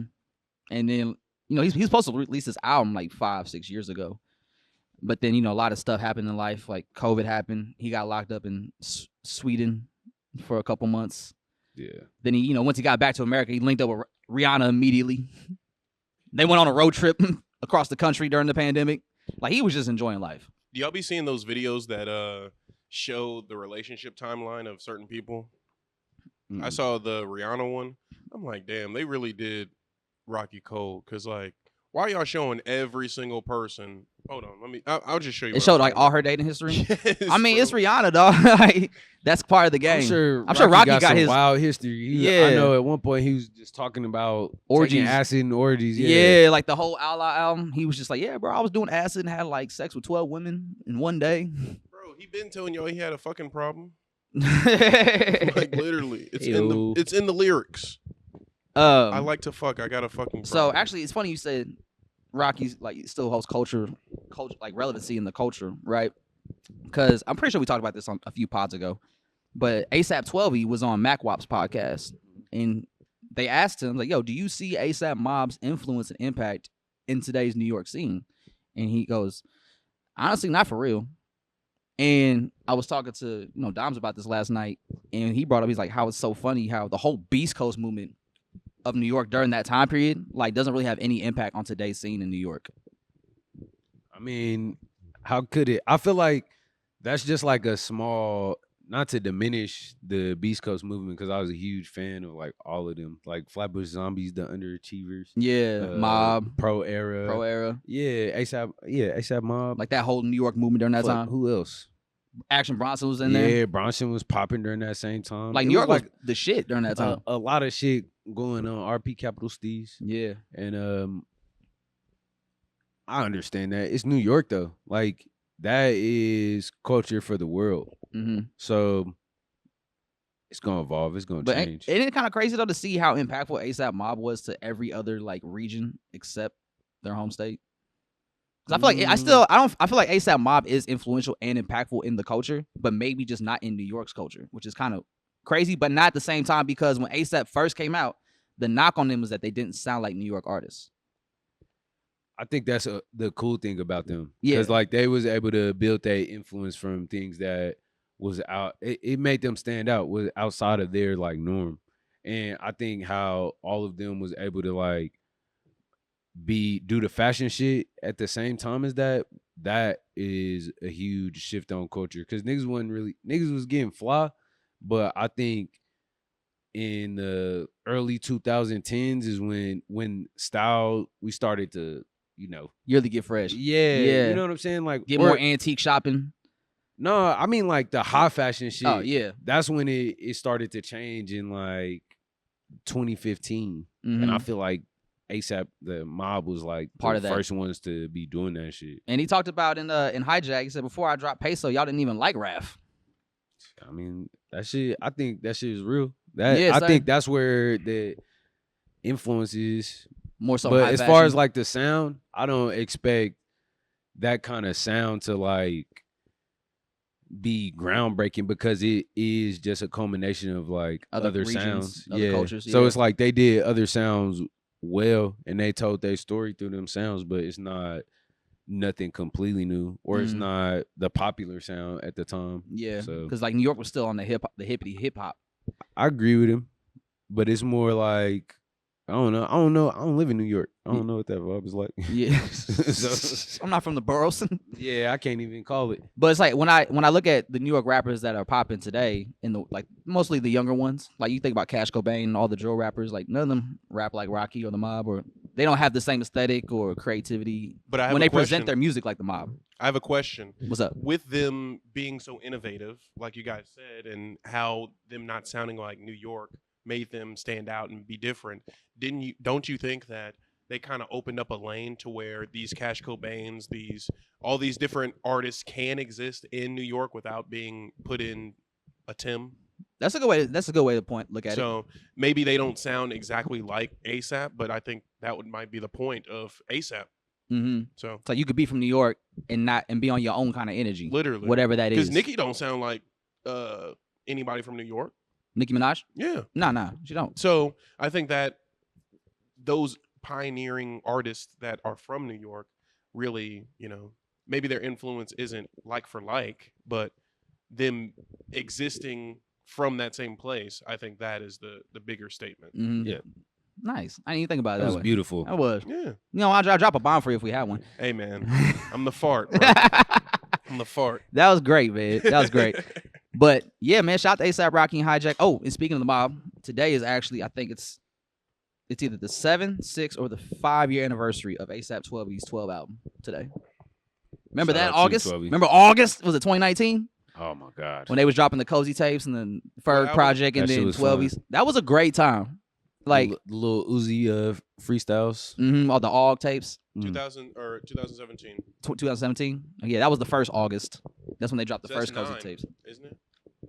And then he's supposed to release this album like 5-6 years ago, but then a lot of stuff happened in life, like COVID happened. He got locked up in Sweden for a couple months. Yeah. Then he, once he got back to America, he linked up with Rihanna immediately. They went on a road trip across the country during the pandemic. Like he was just enjoying life. Do y'all be seeing those videos that show the relationship timeline of certain people? I saw the Rihanna one. I'm like, damn, they really did Rocky cold. Because, like, Why are y'all showing every single person? Hold on, I'll just show you. It showed like all her dating history. Yes, I mean, bro. it's Rihanna, dog. Like, that's part of the game. I'm sure Rocky got some his wild history. Yeah. I know at one point he was just talking about Orgies. taking acid and orgies. Yeah, like the whole Allah album. He was just like, yeah, bro, I was doing acid and had like sex with 12 women in one day. Bro, he been telling y'all he had a fucking problem. Like literally, it's in the lyrics. I like to fuck. I got a fucking problem. So actually, it's funny you said Rocky's like still holds culture like relevancy in the culture, right? Because I'm pretty sure we talked about this on a few pods ago. But ASAP 12 was on MacWop's podcast, and they asked him like, "Yo, do you see ASAP Mob's influence and impact in today's New York scene?" And he goes, "Honestly, not for real." And I was talking to Doms about this last night, and he brought up, he's like, how it's so funny how the whole Beast Coast movement of New York during that time period like doesn't really have any impact on today's scene in New York. I mean, how could it? I feel like that's just like a small, not to diminish the Beast Coast movement, because I was a huge fan of like all of them, like Flatbush Zombies, the Underachievers, Mob, Pro Era, yeah, ASAP Mob, like that whole New York movement during that time. Who else? Action Bronson was in there. Yeah, Bronson was popping during that same time. Like New York was the shit during that time. A lot of shit going on. RP Capital Steez. Yeah, and I understand that it's New York though. Like that is culture for the world. Mm-hmm. So it's gonna evolve. It's gonna change. Isn't it kind of crazy though to see how impactful ASAP Mob was to every other like region except their home state? Because I feel like I feel like ASAP Mob is influential and impactful in the culture, but maybe just not in New York's culture, which is kind of crazy, but not at the same time, because when ASAP first came out, the knock on them was that they didn't sound like New York artists. I think that's the cool thing about them. Yeah, because like they was able to build their influence from things that was out. It made them stand out, was outside of their like norm, and I think how all of them was able to like do the fashion shit at the same time as that is a huge shift on culture, because niggas was getting fly, but I think in the early 2010s is when style we started to really get fresh. Yeah, you know what I'm saying, like get more antique shopping. No, I mean like the high fashion shit. Oh yeah, that's when it started to change in like 2015, and I feel like ASAP the Mob was like part of the that. first ones to be doing that shit. And he talked about in Hijack, he said, before I dropped Peso, y'all didn't even like Raph. I mean, that shit, I think that shit is real. I think that's where the influence is more so. But as far as like the sound, I don't expect that kind of sound to like be groundbreaking, because it is just a culmination of like other regions, sounds, other cultures. So it's like they did other sounds well, and they told their story through them sounds, but it's not nothing completely new, or it's not the popular sound at the time. Yeah, so because like New York was still on the hippity hip hop. I agree with him, but it's more like I don't know. I don't live in New York. I don't know what that vibe is like. Yeah, so, I'm not from the boroughs. Yeah, I can't even call it. But it's like when I look at the New York rappers that are popping today, in the like mostly the younger ones, like you think about Cash Cobain and all the drill rappers, like none of them rap like Rocky or the Mob, or they don't have the same aesthetic or creativity. But when they present their music like the Mob. I have a question. What's up? With them being so innovative, like you guys said, and how them not sounding like New York made them stand out and be different, don't you think that they kind of opened up a lane to where these Cash Cobains, all these different artists can exist in New York without being put in a Tim? That's a good way to look at it. So maybe they don't sound exactly like ASAP, but I think that might be the point of ASAP. Mm-hmm. So you could be from New York and be on your own kind of energy, literally, whatever that is. Because Nicki don't sound like anybody from New York. Nicki Minaj? Yeah. Nah, she don't. So I think that those pioneering artists that are from New York really, maybe their influence isn't like for like, but them existing from that same place, I think that is the bigger statement. Mm-hmm. Yeah. Nice. I didn't even think about it that was way. Beautiful. That was. Yeah. I'll drop a bomb for you if we had one. Hey, man. I'm the fart, bro. I'm the fart. That was great, man. That was great. But yeah, man, shout out to ASAP Rocky and Hijack. Oh, and speaking of the Mob, today is actually, I think it's it's either the 7, 6, or the 5-year anniversary of ASAP 12's 12 album today. Remember Shout that out to August? 12. Remember August? Was it 2019? Oh my God. When they was dropping the Cozy tapes and then Ferg album? Project and That shit then was 12's. That was a great time. Like the little Uzi freestyles. all the AUG tapes. 2017. 2017. Yeah, that was the first August. That's when they dropped the So that's first Cozy 9, tapes. isn't it?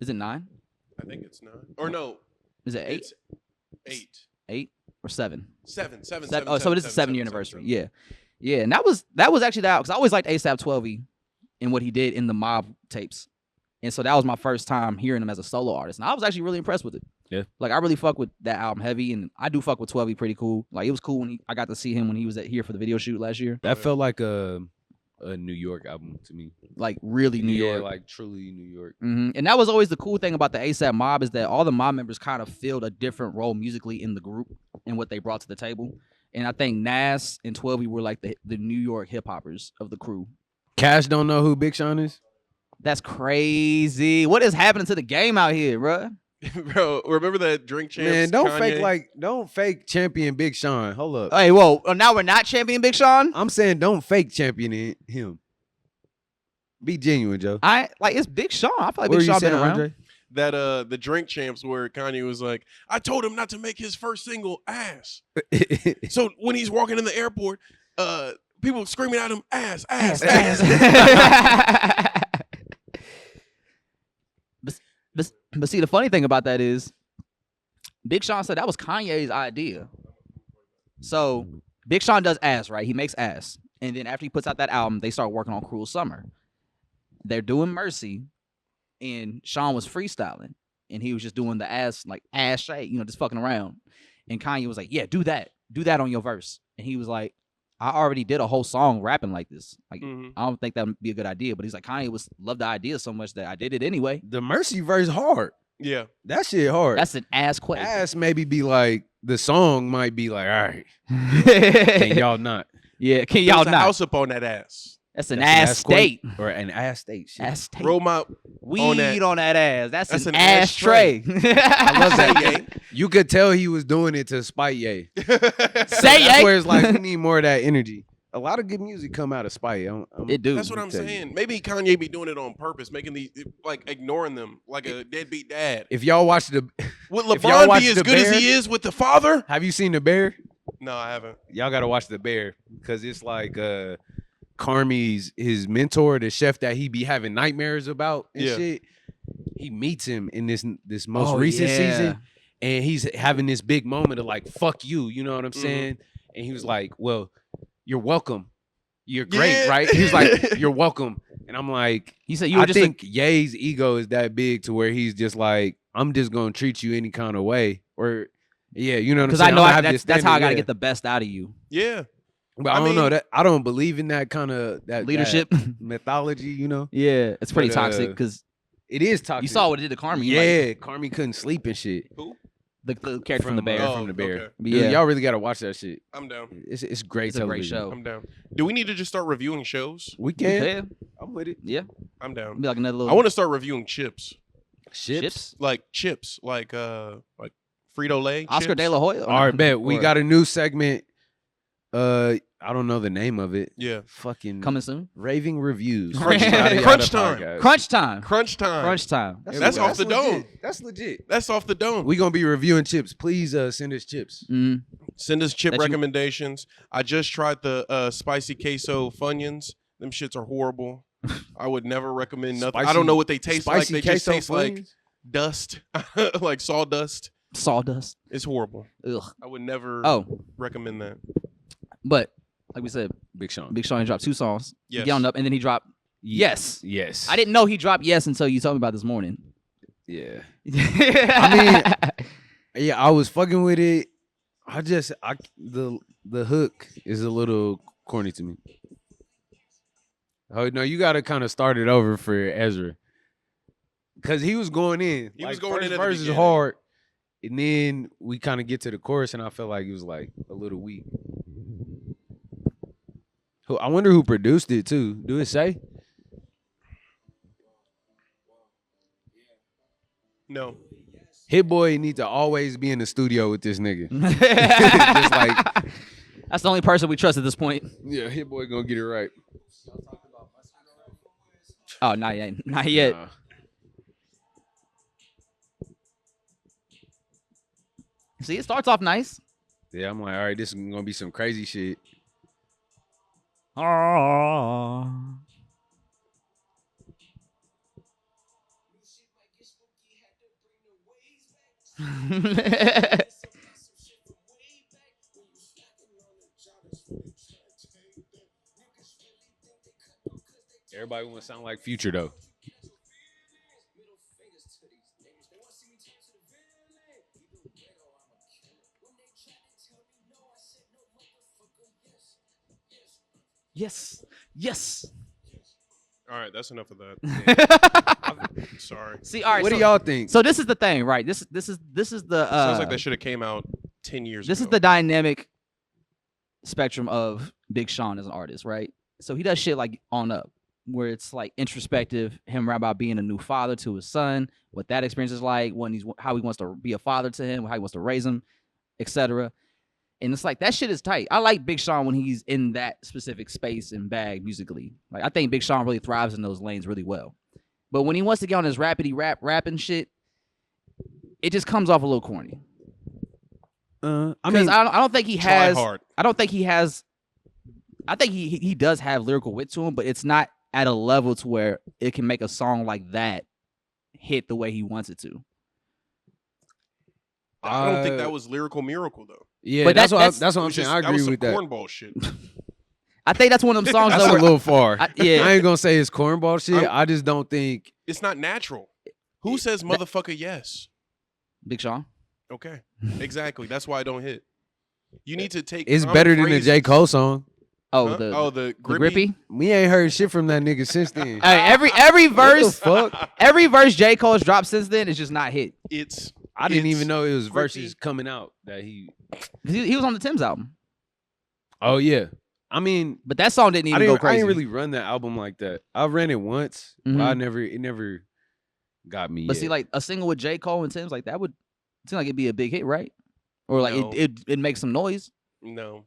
Is it 9? I think it's 9. Or no, Is it 8? it's 8. 8 or 7? 7. So it is a 7-year anniversary. Yeah, yeah, and that was actually that because I always liked ASAP 12 and what he did in the Mob tapes, and so that was my first time hearing him as a solo artist, and I was actually really impressed with it. Yeah, like I really fuck with that album heavy, and I do fuck with 12 pretty cool. Like it was cool when I got to see him when he was here for the video shoot last year. That felt like a New York album to me. Like really New York, like truly New York. And that was always the cool thing about the ASAP Mob is that all the Mob members kind of filled a different role musically in the group and what they brought to the table. And I think Nas and 12 were like the New York hip hoppers of the crew. Cash don't know who Big Sean is? That's crazy. What is happening to the game out here, bro? Bro, remember that Drink Champs? Man, don't Kanye? don't fake champion Big Sean. Hold up. Hey, whoa. Now we're not champion Big Sean? I'm saying don't fake champion him. Be genuine, Joe. It's Big Sean. I feel like What Big were you Sean been saying, around. Andre? That the Drink Champs where Kanye was like, I told him not to make his first single ass. So when he's walking in the airport, people screaming at him, ass. But see, the funny thing about that is Big Sean said that was Kanye's idea. So Big Sean does ass, right? He makes ass. And then after he puts out that album, they start working on Cruel Summer. They're doing Mercy, and Sean was freestyling. And he was just doing the ass shake, just fucking around. And Kanye was like, yeah, do that. Do that on your verse. And he was like, I already did a whole song rapping like this. Like, I don't think that would be a good idea. But he's like, Kanye loved the idea so much that I did it anyway. The Mercy verse hard. Yeah. That shit hard. That's an ass question. Ass maybe be like, the song might be like, all right. Can y'all not? Yeah, can y'all There's a not? house up on that ass. That's an ass state. Or an ass state. Shit. Ass state. Roll my weed on that ass. That's an ashtray. ashtray. I love that. You could tell he was doing it to spite Ye. Say That's Ye. where it's like, we need more of that energy. A lot of good music come out of spite. It do. That's what I'm saying. Maybe Kanye be doing it on purpose, making these ignoring them like a deadbeat dad. If y'all watch the, Would if y'all LeBron watch be as The good as Bear- he is with the father? have you seen The Bear? No, I haven't. Y'all got to watch The Bear because it's like Carmi's his mentor, the chef that he be having nightmares about and shit. He meets him in this most recent season, and he's having this big moment of like, fuck you, you know what I'm saying? And he was like, well, you're welcome. You're great, right? He was like, you're welcome. And I'm like, He said you were I just think Ye's ego is that big to where he's just like, I'm just gonna treat you any kind of way, or yeah, you know what I'm because saying? I know I'm gonna have that's how I got to yeah. get the best out of you. Yeah. But I don't know that I don't believe in that kind of that Leadership. that mythology, you know. Yeah, it's pretty But, toxic because It is toxic. you saw what it did to Carmi. Yeah, Carmi couldn't sleep and shit. Who? The character from The Bear. From The Bear. Okay. But Dude, yeah. y'all really got to watch that shit. I'm down. It's great. It's a great television. show. I'm down. Do we need to just start reviewing shows? We can. Yeah, I'm with it. yeah. I'm down. Be like another little. I want to start reviewing chips. chips. Like Frito Lay. Oscar De La Hoya. All right, bet. We Or got a new segment. I don't know the name of it. Yeah. Fucking coming soon. raving reviews. Crunch Yadda time. Yadda Crunch time. podcast. Crunch time. Crunch time. Crunch time. That's off the dome. legit. That's legit. That's off the dome. We gonna be reviewing chips. Please send us chips. Mm. Send us chip That you- recommendations. I just tried the spicy queso Funyuns. Them shits are horrible. I would never recommend nothing. I Spicy- don't know what they taste like. Spicy They just queso taste like Funyuns? dust, like sawdust. Sawdust. It's horrible. Ugh. I would never Oh, recommend that. but like we said, Big Sean. Big Sean dropped 2 songs. Yes. Get on up, and then he dropped Yes. Yes. I didn't know he dropped Yes until you told me about this morning. Yeah. I Yeah, I was fucking with it. The hook is a little corny to me. Oh no, you got to kind of start it over for Ezra, because he was going in. He was going in at the Verse is beginning. hard, and then we kind of get to the chorus, and I felt like it was like a little weak. I wonder who produced it too. Do it say? No. Hit Boy need to always be in the studio with this nigga. Just like, that's the only person we trust at this point. yeah, Hit Boy gonna get it right. Oh, not yet. Not yet. Nah. See, it starts off nice. Yeah, I'm like, all right, this is gonna be some crazy shit. Everybody want to sound like Future though. Yes. Yes. All right, that's enough of that. Sorry. See, all right. What so, do y'all think? So this is the thing, right? This is the Sounds like that should have came out 10 years this ago. is the dynamic spectrum of Big Sean as an artist, right? So he does shit like On Up, where it's like introspective, him rap about being a new father to his son, what that experience is like, how he wants to be a father to him, how he wants to raise him, etc. And it's like that shit is tight. I like Big Sean when he's in that specific space and bag musically. Like I think Big Sean really thrives in those lanes really well. But when he wants to get on his rapping shit, it just comes off a little corny. I mean, I don't think he has. hard. I don't think he has. I think he does have lyrical wit to him, but it's not at a level to where it can make a song like that hit the way he wants it to. I don't think that was lyrical miracle though. yeah, but that's that's what I'm saying. I That was agree some with that. cornball shit. I think that's one of them songs That's though a where little far. yeah. I ain't gonna say it's cornball shit. I'm- I just don't think. It's not natural. Who says motherfucker yes? Big Sean. Okay, exactly. That's why I don't hit. You need to take. It's common better than the phrases. J. Cole song. Oh, Huh? the the grippy. We ain't heard shit from that nigga since then. Hey, every What the verse, fuck? every verse J. Cole's dropped since then is just not hit. It's. I didn't even know it was grippy. verses coming out that he. He was on the Tim's album, Oh yeah, I mean, but that song didn't even go I crazy. didn't really run that album like that. I ran it once, Mhm. but it never got me. But yet. see, like a single with J. Cole and Tim's, like that would seem like it'd be a big hit, right? Or like No. it makes some noise. No.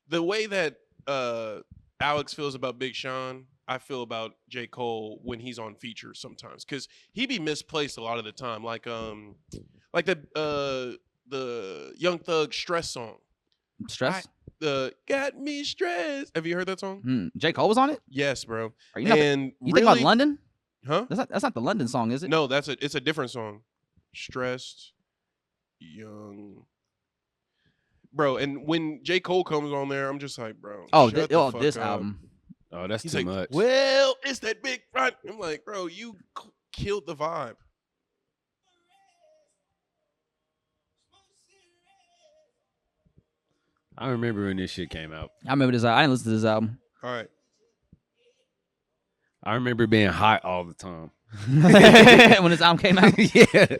The way that Alex feels about Big Sean, I feel about J. Cole when he's on features sometimes. Cause he be misplaced a lot of the time. Like the Young Thug Stress song. Stress. Got me stressed. Have you heard that song? J. Cole was on it. Yes, bro. Are you not? And You really, think about London? Huh? That's not the London song, is it? No, it's a different song. Stressed, young. Bro, and when J. Cole comes on there, I'm just like, bro. Oh, shut the fuck this up. album. oh, that's He's too like, much. well, it's that big front. I'm like, bro, you killed the vibe. I remember when this shit came out. I remember this. I didn't listen to this album. All right. I remember being hot all the time. When this album came out, Yeah.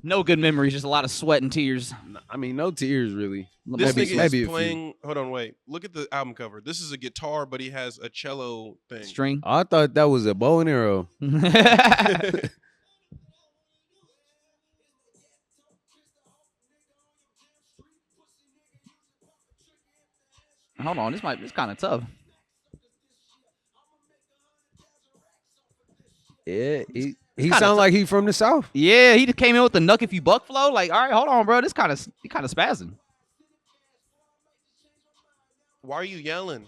no good memories, just a lot of sweat and tears. I mean, no tears really. This Maybe- nigga maybe a is few. playing. Hold on, wait. Look at the album cover. This is a guitar, but he has a cello thing. String. I thought that was a bow and arrow. Hold on, it's kind of tough. Yeah, he kinda sound like he from the South. Yeah, he just came in with the "Nuck if you buck" flow. Like, all right, hold on, bro. He kind of spazzing Why are you yelling?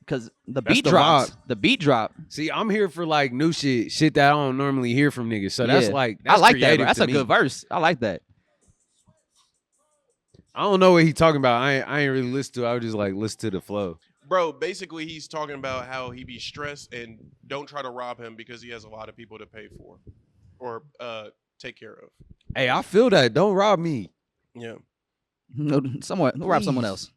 because the That's beat the drops. vibe. The beat drop. See, I'm here for like new shit that I don't normally hear from niggas. So that's Yeah. like I like that, creative bro. That's to a me. good verse. I like that. I don't know what he talking about. I ain't really listen to it. I would just like listen to the flow. Bro, basically he's talking about how he be stressed and don't try to rob him because he has a lot of people to pay for or take care of. Hey, I feel that. Don't rob me. Yeah. No, someone. Go rob someone Please. else.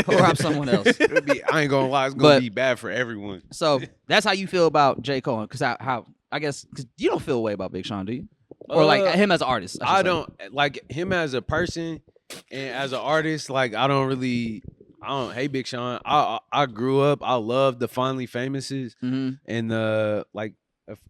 Go rob someone else. I ain't gonna lie, it's gonna But- be bad for everyone. So that's how you feel about J. Cole, because how I guess because you don't feel a way about Big Sean, do you? Or like him as an artist? should I say. don't like him as a person and as an artist. Like I don't hate Big Sean. I grew up. I love the Finally Famouses Mhm. and the like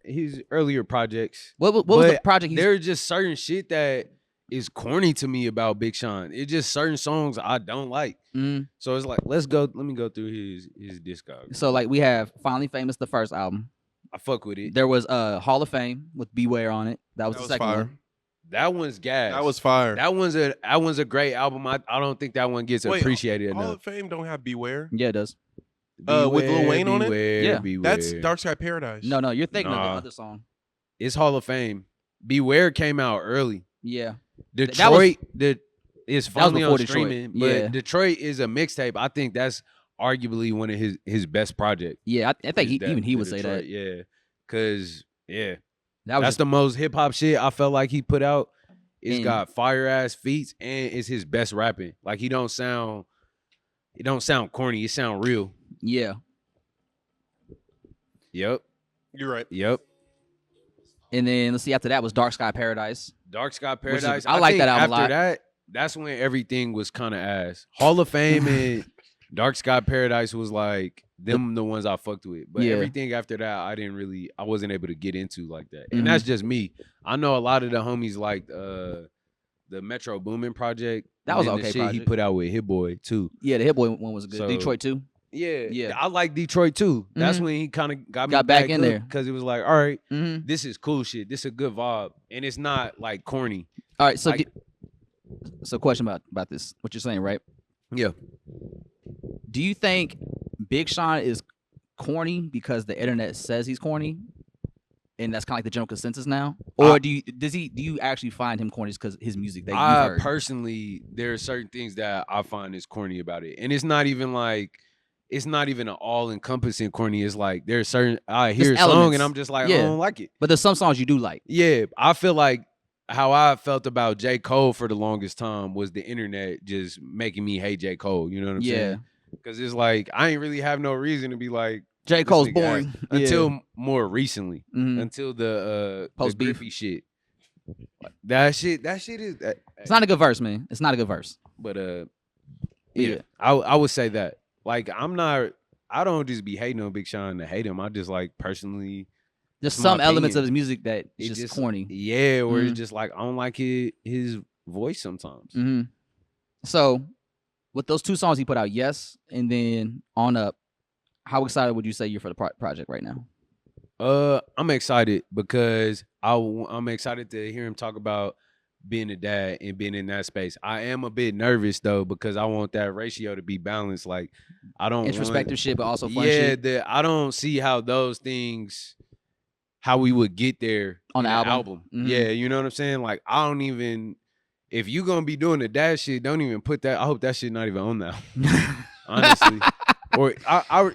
his earlier projects. What was the But project? There's just certain shit that is corny to me about Big Sean. It's just certain songs I don't like. Mm. So it's like, let me go through his discography. So like we have Finally Famous, the first album. I fuck with it. There was Hall of Fame with Beware on it. That was the second fire. one. That one's gas. That was fire. That one's a great album. I don't think that one gets appreciated Hall enough. of Fame don't have Beware. Yeah, it does. With Lil Wayne on it? Beware, Yeah. Beware. That's Dark Sky Paradise. No, you're thinking of the Nah. other song. It's Hall of Fame. Beware came out early. Yeah. Detroit is that was finally before on Detroit. streaming. Yeah. But Detroit is a mixtape. I think that's arguably one of his best projects. Yeah, I think is even he the would say Detroit, that. Yeah. Cause That was that's just, the most hip hop shit I felt like he put out. It's And- got fire ass feats and it's his best rapping. Like it don't sound corny. It sound real. yeah. Yep. You're right. Yep. And then let's see, after that was Dark Sky Paradise. Dark Sky is- Paradise. I like think that album a after lot. that, that's when everything was kind of ass. Hall of Fame and Dark Sky Paradise was like them the ones I fucked with. But Yeah. everything after that, I wasn't able to get into like that. And Mhm. that's just me. I know a lot of the homies like the Metro Boomin project. That and was then okay the shit he project. put out with Hit Boy too. Yeah, the Hit Boy one was good. So- Detroit too. Yeah, Yeah. I like Detroit too. That's Mhm. when he kind of got me Got back in there. because it was like, all right, Mm-hmm. this is cool shit. This is a good vibe, and it's not like corny. All right, so Like- so question about this, what you're saying, right? Yeah. Do you think Big Sean is corny because the internet says he's corny, and that's kind of like the general consensus now, or do you actually find him corny because his music that you've I heard? personally, there are certain things that I find is corny about it, and it's not even an all-encompassing corny. It's like there's certain I hear a Just song elements. and I'm just like, Yeah. I don't like it. But there's some songs you do like. Yeah, I feel like how I felt about J. Cole for the longest time was the internet just making me hate J. Cole. You know what I'm Yeah. saying? Because it's like I ain't really have no reason to be like J. this Cole's nigga boring ass until more recently, Mhm. until the Post beef. Griffey shit. That shit is. It's not a good verse, man. It's not a good verse. But Yeah. yeah, I would say that. Like I don't just be hating on Big Sean to hate him. I just like personally There's That's my some elements opinion. of his music that is it just corny. Yeah, or Mhm. it's just like I don't like his voice sometimes. Mm-hmm. So, with those two songs he put out, Yes, and then On Up, how excited would you say you're for the project right now? I'm excited because I'm excited to hear him talk about being a dad and being in that space. I am a bit nervous though because I want that ratio to be balanced. Like I don't Introspective shit, but also fun yeah, shit. I don't see how those things, how we would get there On in the an album. Mhm. Yeah, you know what I'm saying? Like I don't even, if you gonna be doing the dad shit, don't even put that. I hope that shit not even on that. Honestly, or I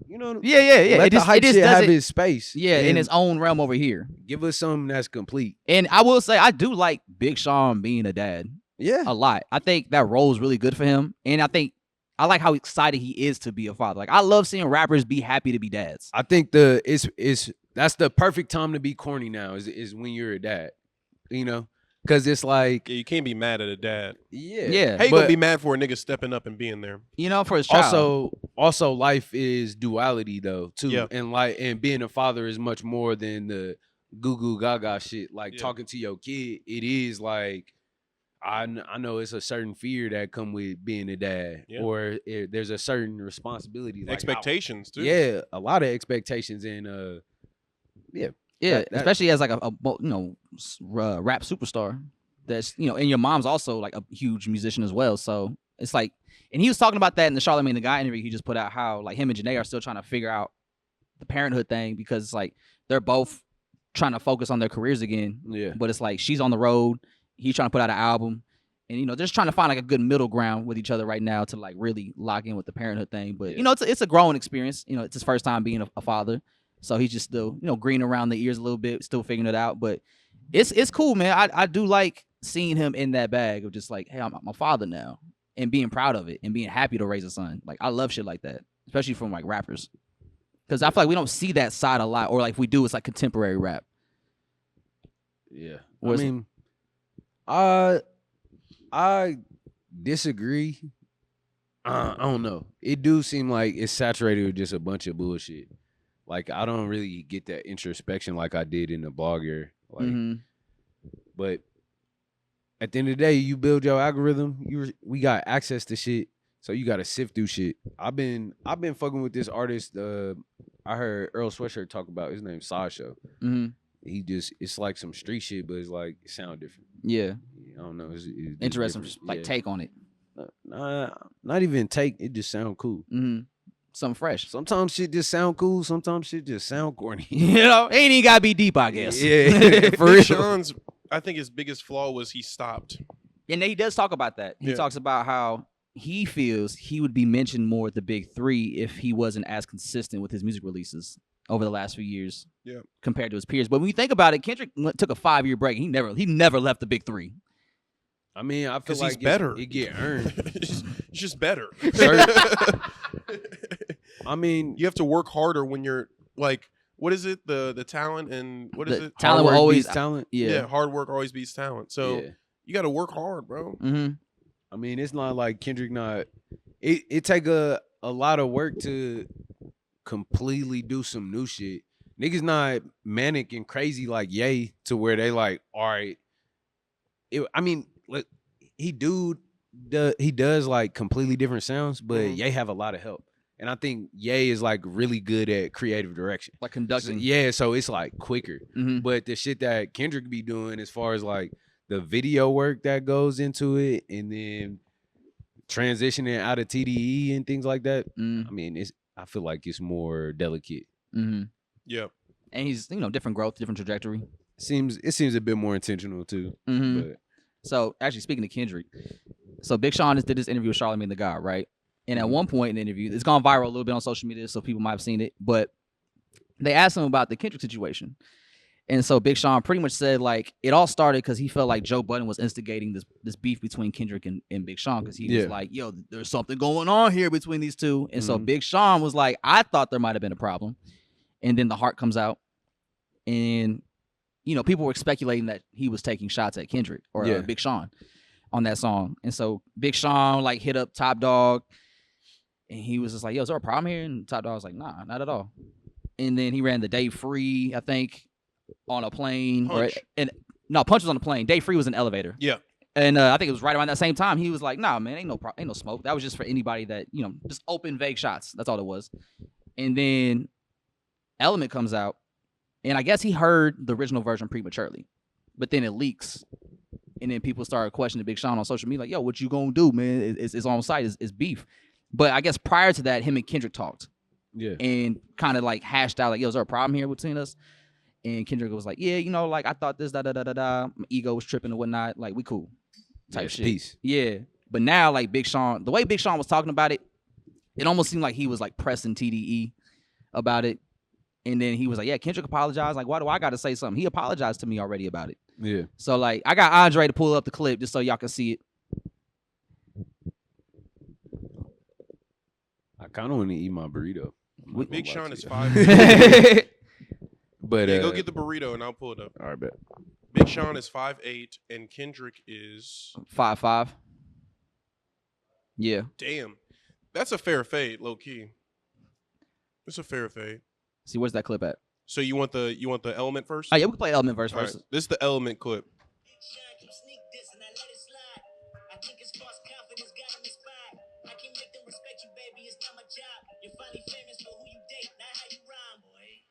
you know, yeah. let It the just, hype it just shit have doesn't. its space. Yeah, in and its own realm over here. give us something that's complete. And I will say, I do like Big Sean being a dad Yeah, a lot. I think that role is really good for him, and I like how excited he is to be a father. Like I love seeing rappers be happy to be dads. I think that's the perfect time to be corny now is when you're a dad, you know, because it's like Yeah, you can't be mad at a dad. Yeah. How you gonna but be mad for a nigga stepping up and being there? You know, for his child. also life is duality though too, Yeah. and being a father is much more than the goo goo gaga shit. Like Yeah. talking to your kid, it is like. I know it's a certain fear that come with being a dad, Yeah. or there's a certain responsibility, like Expectations too. Yeah, a lot of expectations, and Yeah, that- especially as like a rap superstar. That's and your mom's also like a huge musician as well. So it's like, and he was talking about that in the Charlamagne the Guy interview he just put out. How like him and Janae are still trying to figure out the parenthood thing because it's like they're both trying to focus on their careers again. yeah. But it's like she's on the road, he's trying to put out an album, and just trying to find like a good middle ground with each other right now to like really lock in with the parenthood thing. But Yeah. it's a growing experience. It's his first time being a father. So he's just still, green around the ears a little bit, still figuring it out. But it's cool, man. I do like seeing him in that bag of just like, hey, I'm a father now, and being proud of it and being happy to raise a son. Like I love shit like that, especially from like rappers, because I feel like we don't see that side a lot, or like if we do, it's like contemporary rap. Yeah, Where's- I mean, I disagree. I don't know. It do seem like it's saturated with just a bunch of bullshit. Like I don't really get that introspection like I did in the blogger. Like, but at the end of the day, you build your algorithm. We got access to shit, so you got to sift through shit. I've been fucking with this artist. I heard Earl Sweatshirt talk about his name Sasha. It's like some street shit, but it's like it sound different. Yeah, I don't know. It's interesting, like take on it. Not even take. It just sound cool. Something fresh. Sometimes shit just sound cool. Sometimes shit just sound corny. You know, ain't even gotta be deep, I guess. Yeah, For real. Sean's, I think his biggest flaw was he stopped. And he does talk about that. He talks about how he feels he would be mentioned more at the big three if he wasn't as consistent with his music releases over the last few years compared to his peers. But when you think about it, Kendrick took a 5-year break. He never left the big three. I mean, I feel like he's better. It get earned. It's just better. I mean, you have to work harder when you're like, what is it? The talent and what is it? Talent will always talent. Yeah, hard work always beats talent. So you got to work hard, bro. I mean, it's not like Kendrick not. It take a lot of work to completely do some new shit. Niggas not manic and crazy like Ye to where they like, all right. I mean, look, he does like completely different sounds, but Ye have a lot of help. And I think Ye is like really good at creative direction. Like conducting. So it's like quicker. But the shit that Kendrick be doing as far as like the video work that goes into it and then transitioning out of TDE and things like that. I mean, I feel like it's more delicate. Yeah. And he's, different growth, different trajectory. It seems a bit more intentional too. But. So actually speaking of Kendrick, so Big Sean did this interview with Charlamagne the God, right? And at one point in the interview, it's gone viral a little bit on social media, so people might have seen it, but they asked him about the Kendrick situation. And so Big Sean pretty much said, like, it all started because he felt like Joe Budden was instigating this beef between Kendrick and Big Sean, because he was like, yo, there's something going on here between these two. And so Big Sean was like, I thought there might have been a problem. And then The Heart comes out, and people were speculating that he was taking shots at Kendrick or Big Sean on that song. And so Big Sean like hit up Top Dog, and he was just like, yo, is there a problem here? And Top Dog was like, nah, not at all. And then he ran the Day Free, I think, on a plane. Punch. Punch was on the plane. Day Free was an elevator. Yeah. And I think it was right around that same time. He was like, nah, man, ain't no smoke. That was just for anybody that, just open, vague shots. That's all it was. And then Element comes out, and I guess he heard the original version prematurely, but then it leaks, and then people started questioning Big Sean on social media, like, yo, what you gonna do, man? It's on site. It's beef. But I guess prior to that, him and Kendrick talked. Yeah. And kind of like hashed out, like, yo, is there a problem here between us? And Kendrick was like, yeah, like, I thought this, da-da-da-da-da. My ego was tripping and whatnot. Like, we cool. Type shit. Peace. Yeah. But now, like, Big Sean, the way Big Sean was talking about it, it almost seemed like he was, like, pressing TDE about it. And then he was like, yeah, Kendrick apologized. Like, why do I got to say something? He apologized to me already about it. Yeah. So, like, I got Andre to pull up the clip just so y'all can see it. I kind of want to eat my burrito. Big Sean is 5'8". But go get the burrito and I'll pull it up. All right, bet. Big Sean is 5'8", and Kendrick is 5'5". Yeah. Damn, that's a fair fade, low key. It's a fair fade. See, where's that clip at? So you want the Element first? Oh yeah, we can play Element verse first. Right. This is the Element clip.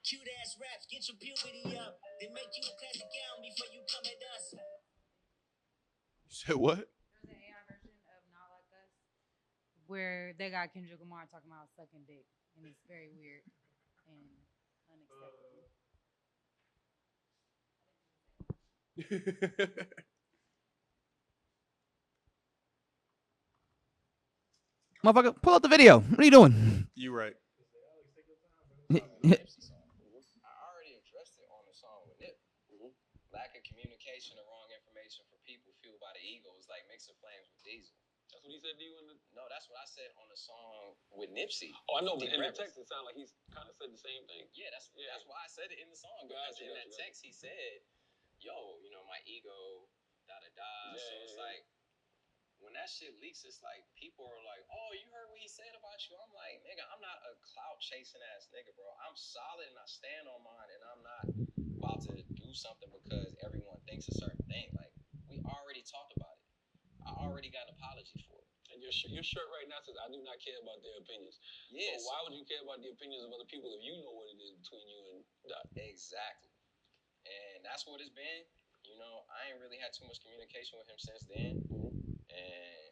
Cute ass raps, get your puberty up. They make you a classic gown before you come at us. You said what? There's an AI version of Not Like Us where they got Kendrick Lamar talking about sucking dick, and it's very weird and unacceptable. Motherfucker, pull up the video. What are you doing? You right. Lack of communication or wrong information for people fueled by the ego is like mixing flames with diesel. That's what he said to you No, that's what I said on the song with Nipsey. Oh, I know, but in the text it sounded like he's kind of said the same thing. Yeah, that's why I said it in the song. Because in that text he said, yo, my ego, da-da-da. So it's like, when that shit leaks, it's like people are like, "Oh, you heard what he said about you?" I'm like, nigga, I'm not a clout chasing ass nigga, bro. I'm solid and I stand on mine, and I'm not about to do something because everyone thinks a certain thing. Like, we already talked about it. I already got an apology for it. And your shirt right now says, "I do not care about their opinions." Yes. So why would you care about the opinions of other people if you know what it is between you and Dot? Exactly. And that's what it's been. You know, I ain't really had too much communication with him since then. And,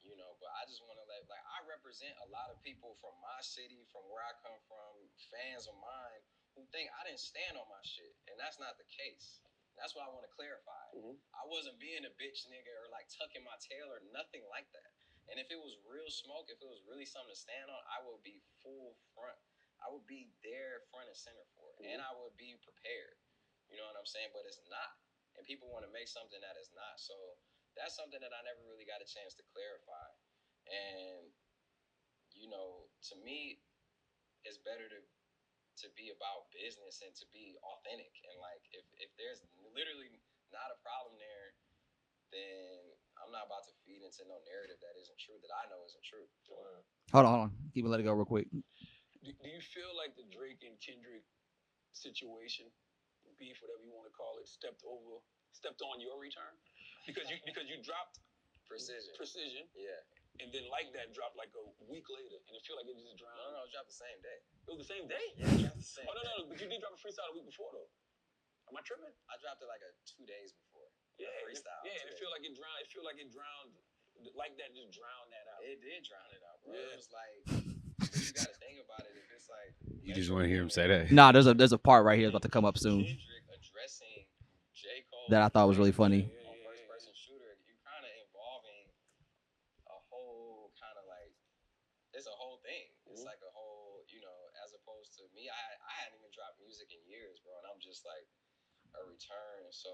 you know, but I just want to like, I represent a lot of people from my city, from where I come from, fans of mine who think I didn't stand on my shit. And that's not the case. That's what I want to clarify. I wasn't being a bitch nigga or like tucking my tail or nothing like that. And if it was real smoke, if it was really something to stand on, I would be full front. I would be there front and center for it. And I would be prepared. You know what I'm saying? But it's not. And people want to make something that is not. So that's something that I never really got a chance to clarify. And, you know, to me, it's better to be about business and to be authentic. And like, if there's literally not a problem there, then I'm not about to feed into no narrative that isn't true, that I know isn't true. Hold on. Keep it, let it go real quick. Do you feel like the Drake and Kendrick situation, beef, whatever you want to call it, stepped on your return? Because you dropped Precision. Yeah. And then Like That dropped like a week later, and it feel like it just drowned. No, it dropped the same day. It was the same day? Yeah, it dropped the same Oh, no, day. but you did drop a freestyle a week before, though. Am I tripping? I dropped it like 2 days before. Yeah, Freestyle. Yeah, and it feel like it drowned. It feel like it drowned. Like That just drowned that out. It did drown it out, bro. Yeah. It was like, you got to think about it. If it's like, You just want to hear him say that. Nah, there's a part right here that's about to come up soon Kendrick addressing J. Cole that I thought was really funny. on first person shooter, you kind of involving a whole kind of like, it's a whole thing. It's like a whole, you know, as opposed to me, I hadn't even dropped music in years, bro, and I'm just like a return. So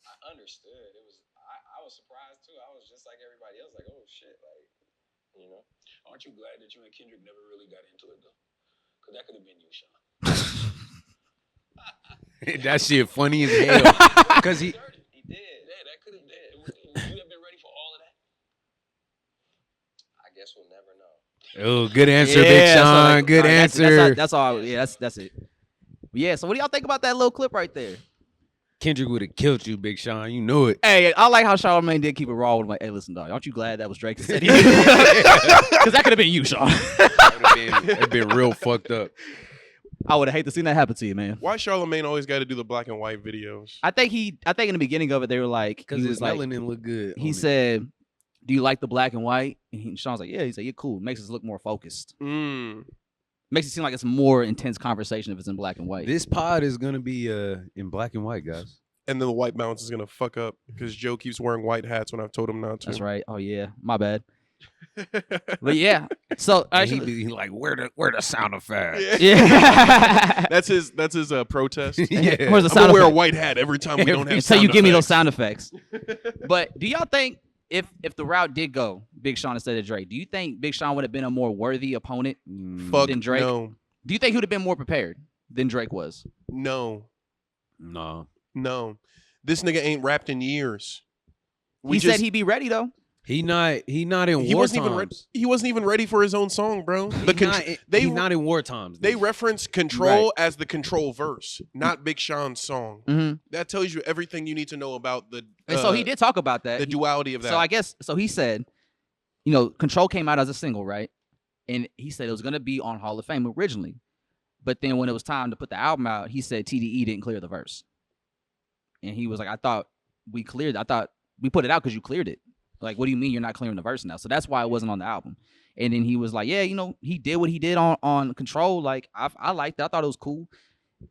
I understood. It was, I was surprised too. I was just like everybody else, like, oh shit, like, you know. Aren't you glad that you and Kendrick never really got into it, though? Because that could have been you, Sean. That shit funny as hell. Because he He did. Yeah, that could have been. Would you have been ready for all of that? I guess we'll never know. Oh, good answer, Big Sean. Good answer. That's all. Yeah, that's it. Yeah. So what do y'all think about that little clip right there? Kendrick would have killed you, Big Sean. You know it. Hey, I like how Charlamagne did keep it raw with him. Like, hey, listen, dog, aren't you glad that was Drake that said he? Because that could have been you, Sean. It'd been real fucked up. I would have hated to see that happen to you, man. Why Charlamagne always got to do the black and white videos? I think in the beginning of it, they were like, Because he his was like, melanin look good. he said, "Do you like the black and white?" And Sean's like, "Yeah." He's like, "You're cool. It makes us look more focused. Makes it seem like it's a more intense conversation if it's in black and white." This pod is going to be in black and white, guys. And then the white balance is gonna fuck up because Joe keeps wearing white hats when I've told him not to. That's right. Oh yeah, my bad. But yeah, so And he actually, be like, where the sound effect? yeah. That's his protest. Yeah. Where's the I'm sound gonna wear a effect? white hat every time we don't have. Until you sound give me those effects. sound effects. But do y'all think if the route did go Big Sean instead of Drake, do you think Big Sean would have been a more worthy opponent Fuck than Drake? no, Do you think he would have been more prepared than Drake was? no. This nigga ain't rapped in years. He said he'd be ready though. He not in He war wasn't even ready. times. He wasn't even ready for his own song, bro. He's not in war times. They dude. reference Control as the Control verse, not Big Sean's song. Mm-hmm. That tells you everything you need to know about the. And so he did talk about that. The duality of that. So I guess he said, you know, Control came out as a single, right? And he said it was gonna be on Hall of Fame originally, but then when it was time to put the album out, he said TDE didn't clear the verse, and he was like, I thought we put it out because you cleared it. Like, what do you mean you're not clearing the verse now? So that's why it wasn't on the album. And then he was like, yeah, you know, he did what he did on Control. Like, I liked it. I thought it was cool.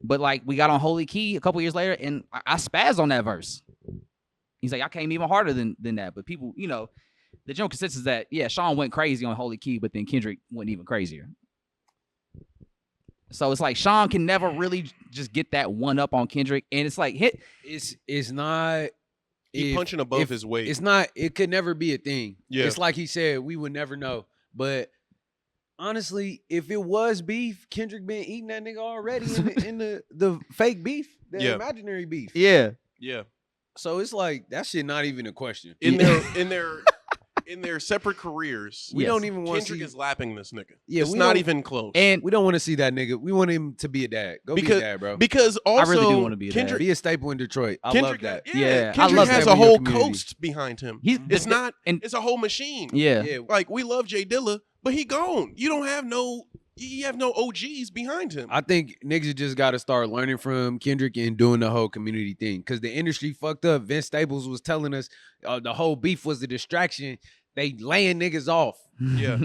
But, like, we got on Holy Key a couple years later, and I spazzed on that verse. He's like, I came even harder than that. But people, you know, the general consensus is that, yeah, Sean went crazy on Holy Key, but then Kendrick went even crazier. So it's like Sean can never really just get that one up on Kendrick. And it's like, It's not. He punching above his weight. It's not. It could never be a thing. Yeah. It's like he said, we would never know. But honestly, if it was beef, Kendrick been eating that nigga already in the fake beef, the imaginary beef. yeah. Yeah. So it's like that shit not even a question. In their in their separate careers, We Yes. don't even want to Kendrick see. is lapping this nigga. Yeah, it's we not don't- even close. And We don't want to see that nigga. We want him to be a dad. Go be a dad, bro. because also really do wanna be a dad. Kendrick, Be a staple in Detroit. I Kendrick, love that. Yeah, I Kendrick love has that. a In your whole community. coast behind him. he's It's not. and It's a whole machine. yeah. Yeah, Like we love Jay Dilla, but he gone. You don't have no. You have no OGs behind him. I think niggas just got to start learning from Kendrick and doing the whole community thing. Because the industry fucked up. Vince Staples was telling us the whole beef was a distraction. They laying niggas off. Yeah.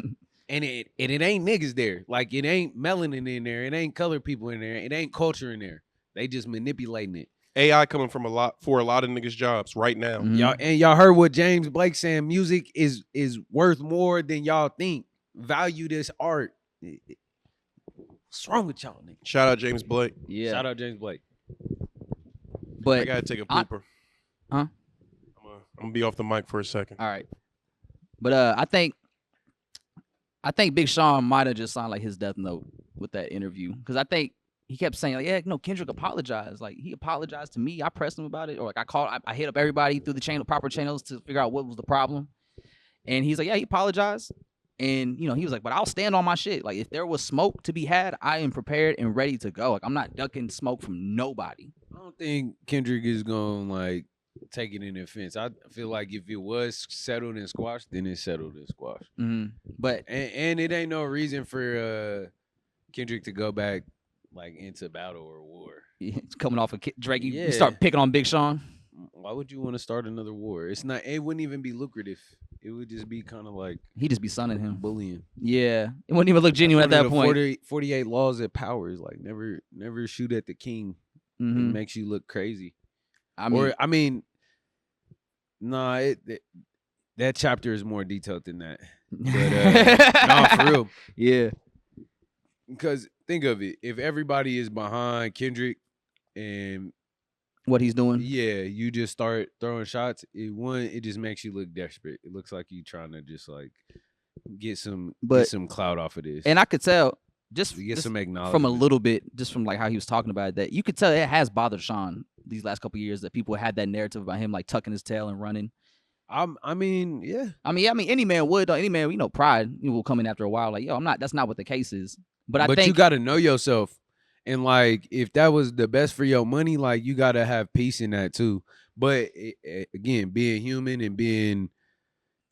And it ain't niggas there. Like, it ain't melanin in there. It ain't colored people in there. It ain't culture in there. They just manipulating it. AI coming from a lot of niggas' jobs right now. Mhm. Y'all heard what James Blake saying. Music is worth more than y'all think. Value this art. What's wrong with y'all, nigga? Shout out James Blake. Yeah. Shout out James Blake. I But gotta take a I- pooper. Huh? I'm gonna be off the mic for a second. all right. But I think Big Sean might have just signed like his death note with that interview, because I think he kept saying like, yeah, no, Kendrick apologized. Like, he apologized to me. I pressed him about it, or like I hit up everybody through the proper channels to figure out what was the problem. And he's like, yeah, he apologized. And he was like, but I'll stand on my shit. Like, if there was smoke to be had, I am prepared and ready to go. Like, I'm not ducking smoke from nobody. I don't think Kendrick is gonna like take it in offense. I feel like if it was settled and squashed, then it's settled and squashed. But And it ain't no reason for Kendrick to go back like into battle or war. coming off of Drake, you Yeah. start picking on Big Sean. Why would you want to start another war? It's not. It wouldn't even be lucrative. It would just be kind of like He just be sunning him. bullying. Yeah, it wouldn't even look genuine at One that of the point. 48 laws of power is like never shoot at the king. It Mhm. makes you look crazy. I mean, Nah, that chapter is more detailed than that. But nah, for real. Yeah. Because think of it, if everybody is behind Kendrick and What he's doing. yeah, you just start throwing shots, it just makes you look desperate. It looks like you trying to just like get some clout off of this. And I could tell just to get some acknowledgement from a little bit, just from like how he was talking about it, that you could tell it has bothered Sean these last couple of years, that people had that narrative about him like tucking his tail and running. I mean, yeah. I mean, any man would. Any man, pride will come in after a while. Like, yo, that's not what the case is. But I think you got to know yourself. And like, if that was the best for your money, like you got to have peace in that too. But again, being human and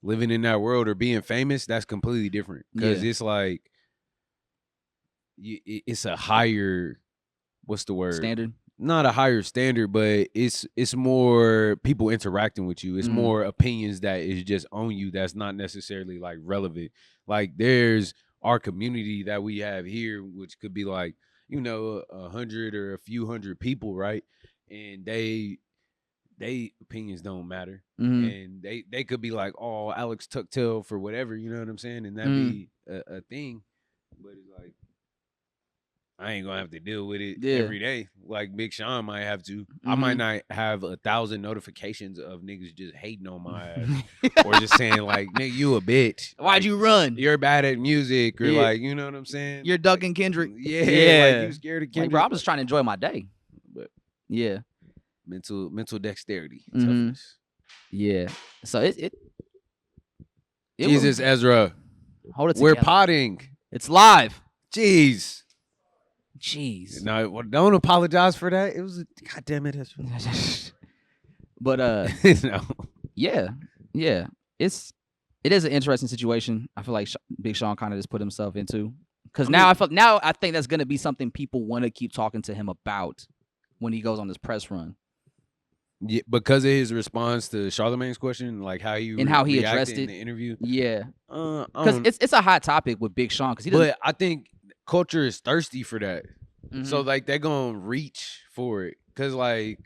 living in that world or being famous, that's completely different. Because Yeah. it's like, it's a higher, what's the word? standard. Not a higher standard, but it's more people interacting with you. It's Mhm. more opinions that is just on you. That's not necessarily like relevant. Like there's our community that we have here, which could be like, 100 or a few hundred people, right? And they opinions don't matter. Mhm. And they could be like, oh, Alex tuck tail for whatever, you know what I'm saying? And that'd be a thing. But it's like, I ain't gonna have to deal with it Yeah. every day. Like Big Sean might have to. I might Mhm. not have 1,000 notifications of niggas just hating on my ass or just saying like, nigga, you a bitch. Why'd you run? You're bad at music or Yeah. like, you know what I'm saying? You're ducking Kendrick. Yeah, Yeah. like you scared of Like, Kendrick. bro, I'm just trying to enjoy my day. But Yeah. mental dexterity, Mhm. toughness. Yeah. So it Jesus, Ezra, hold it we're together. potting. It's live. Jeez. Jeez. No, don't apologize for that. It was God damn it, Ezra. But No. yeah. It is an interesting situation. I feel like Big Sean kind of just put himself into, because now I think that's gonna be something people want to keep talking to him about when he goes on this press run. Yeah, because of his response to Charlamagne's question, like how he And how he reacted addressed in it. the interview. Yeah, I because don't- it's a hot topic with Big Sean, because he doesn't. but I think culture is thirsty for that. So Mhm. like they're gonna reach for it. Cause like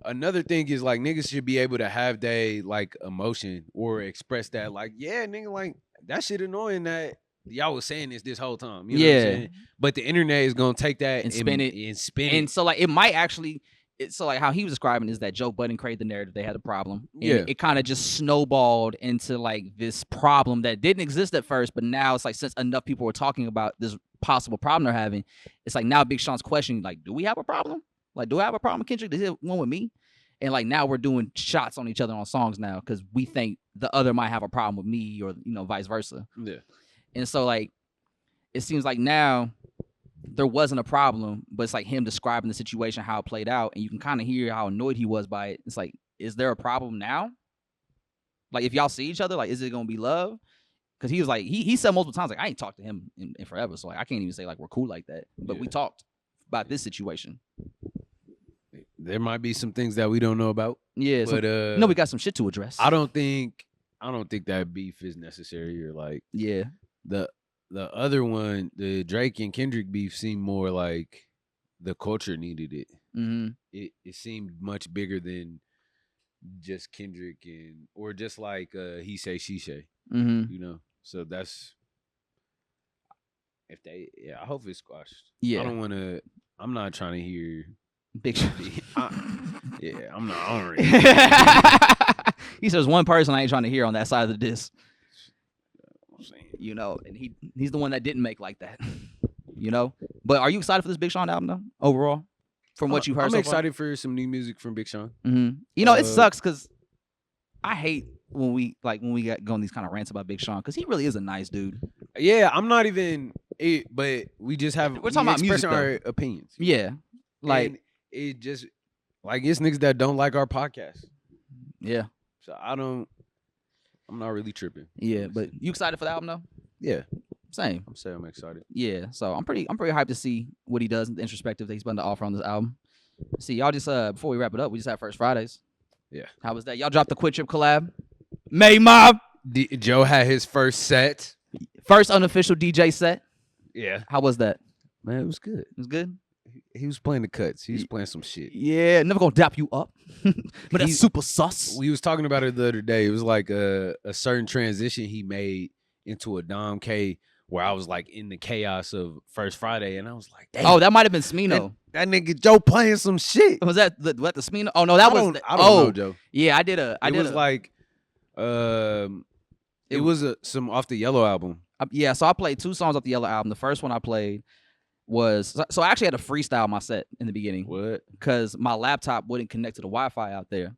another thing is like niggas should be able to have they like emotion or express that like, yeah, nigga, like that shit annoying that y'all was saying this whole time. You know what I'm Yeah. saying? But the internet is gonna take that And spin it. and spin And it. so like it might actually. So like how he was describing is that Joe Budden created the narrative they had a problem. And Yeah. it kind of just snowballed into like this problem that didn't exist at first, but now it's like since enough people were talking about this possible problem they're having, it's like now Big Sean's questioning like, do we have a problem? Like, do I have a problem with Kendrick? Does he have one with me? And like now we're doing shots on each other on songs now because we think the other might have a problem with me or vice versa. Yeah. And so like it seems like now there wasn't a problem, but it's like him describing the situation, how it played out, and you can kind of hear how annoyed he was by it. It's like, is there a problem now? Like if y'all see each other, like is it gonna be love? Because he was like, he said multiple times, like, I ain't talked to him in forever. So like I can't even say like we're cool like that. But we talked about this situation. There might be some things that we don't know about. Yeah, but we got some shit to address. I don't think that beef is necessary or like the other one, the Drake and Kendrick beef seemed more like the culture needed it. Mm-hmm. It seemed much bigger than just Kendrick or just like he say she say. Mm-hmm. So that's I hope it's squashed. Yeah, I'm not trying to hear Big I'm not honoring. He says one person I ain't trying to hear on that side of the disc. And he's the one that didn't make like that. But are you excited for this Big Sean album though? Overall, from what you've heard, I'm excited for some new music from Big Sean. Mm-hmm. It sucks because I hate when we got going these kind of rants about Big Sean because he really is a nice dude. Yeah, I'm not even. But we just have we're talking about music, our opinions. Yeah, like and it just like it's niggas that don't like our podcast. Yeah, so I'm not really tripping. Yeah, but you excited for the album though? Yeah, same. I'm excited. Yeah, so I'm pretty hyped to see what he does, the introspective that he's going to offer on this album. See, y'all just before we wrap it up, we just had First Fridays. Yeah, how was that? Y'all dropped the Quit Trip collab. May Mob. Joe had his first unofficial DJ set. Yeah, how was that? Man, it was good. It was good. He was playing the cuts. He was playing some shit. Yeah, never gonna dap you up, but that's super sus. We was talking about it the other day. It was like a certain transition he made into a Dom K, where I was like in the chaos of First Friday, and I was like, damn. Oh, that might have been Smino. That nigga Joe playing some shit. Was that the Smino? Oh no, that was. I don't know, Joe. Yeah, I did a. It was some off the Yellow album. Yeah, so I played 2 songs off the Yellow album. The first one I played was so I actually had to freestyle my set in the beginning. What? Because my laptop wouldn't connect to the Wi-Fi out there,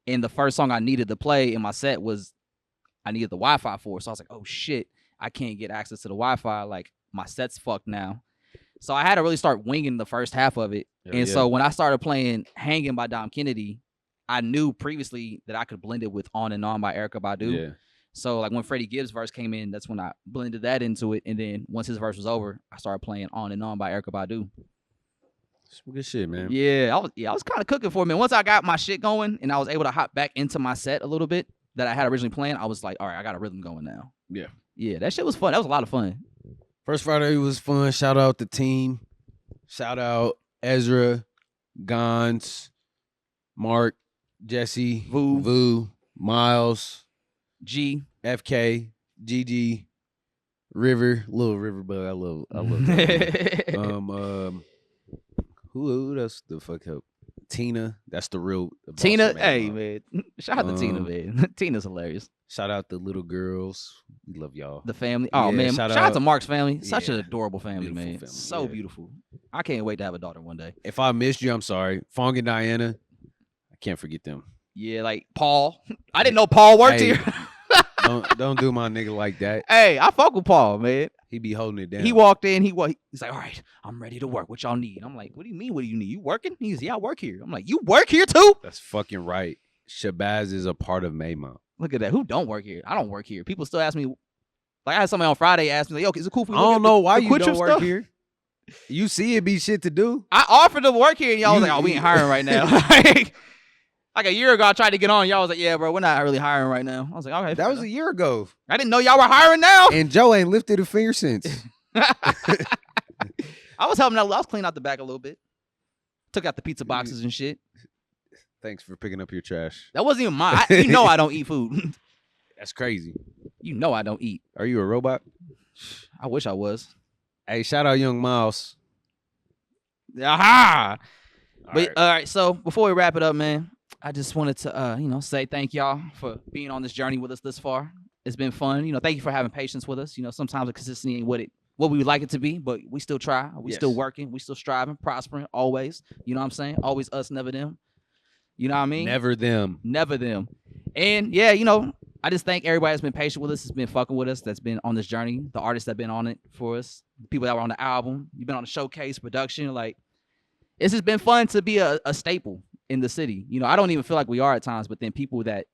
and the first song I needed to play in my set was I needed the Wi-Fi for. So I was like, oh shit, I can't get access to the Wi-Fi. Like my set's fucked now. So I had to really start winging the first half of it. So when I started playing "Hanging" by Dom Kennedy, I knew previously that I could blend it with "On and On" by Erykah Badu. Yeah. So like when Freddie Gibbs' verse came in, that's when I blended that into it. And then once his verse was over, I started playing "On and On" by Erykah Badu. Some good shit, man. Yeah, I was kind of cooking for a minute. Once I got my shit going and I was able to hop back into my set a little bit that I had originally planned, I was like, all right, I got a rhythm going now. Yeah. Yeah, that shit was fun. That was a lot of fun. First Friday was fun. Shout out the team. Shout out Ezra, Gons, Mark, Jesse, Vu, Miles, G, FK, GG, River, Little River, but I love that. Who else the fuck help? Tina, that's the real Tina. Hey man, shout out to Tina, man. Tina's hilarious. Shout out the little girls. We love y'all. The family. Oh man, shout out to Mark's family. Such an adorable family, man. Family. So beautiful. I can't wait to have a daughter one day. If I missed you, I'm sorry. Fong and Diana, I can't forget them. Yeah, like Paul. I didn't know Paul worked here. don't do my nigga like that. Hey, I fuck with Paul, man. He be holding it down. He walked in. He's like, all right, I'm ready to work. What y'all need? I'm like, what do you mean? What do you need? You working? He's yeah, I work here. I'm like, you work here too? That's fucking right. Shabazz is a part of Maymont. Look at that. Who don't work here? I don't work here. People still ask me. Like I had somebody on Friday ask me, like, yo, is it cool for you? I don't know why you don't work stuff? here. You see it be shit to do. I offered to work here, and y'all was like, oh, we ain't hiring right now. Like a year ago, I tried to get on. Y'all was like, yeah, bro, we're not really hiring right now. I was like, okay. That was a year ago. I didn't know y'all were hiring now. And Joe ain't lifted a finger since. I was helping out. I was cleaning out the back a little bit. Took out the pizza boxes and shit. Thanks for picking up your trash. That wasn't even mine. You know I don't eat food. That's crazy. You know I don't eat. Are you a robot? I wish I was. Hey, shout out Young Miles. Aha! All right, so before we wrap it up, man, I just wanted to, say thank y'all for being on this journey with us this far. It's been fun. Thank you for having patience with us. Sometimes the consistency ain't what we would like it to be, but we still try. We still working. We still striving, prospering, always. You know what I'm saying? Always us, never them. You know what I mean? Never them. Never them. And yeah, you know, I just thank everybody that's been patient with us, that's been fucking with us, that's been on this journey, the artists that have been on it for us, the people that were on the album, you've been on the showcase, production. Like, it's just been fun to be a staple in the city. You know, I don't even feel like we are at times, but then people that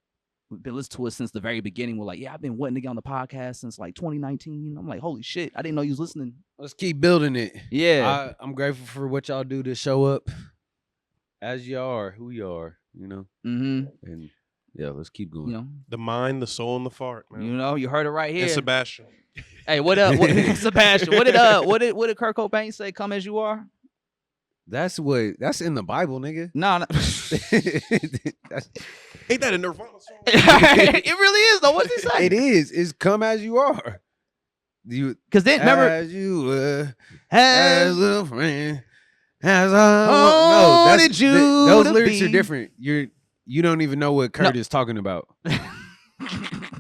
have been listening to us since the very beginning were like, yeah, I've been wanting to get on the podcast since like 2019. I'm like, holy shit, I didn't know you was listening. Let's keep building it. Yeah. I'm grateful for what y'all do to show up as you are, who you are, you know? Mm-hmm. And yeah, let's keep going. You know, The mind, the soul, and the fart, man. you know, you heard it right here. And Sebastian. Hey, what up? Sebastian, what did Kurt Cobain say? Come as you are? That's in the Bible, nigga. No. Ain't that a Nirvana song? It really is, though. What's he say? It is. It's come as you are. Because then, remember, as you were, as a friend, as I wanted you those to lyrics be. are different. You don't even know what Kurt is talking about.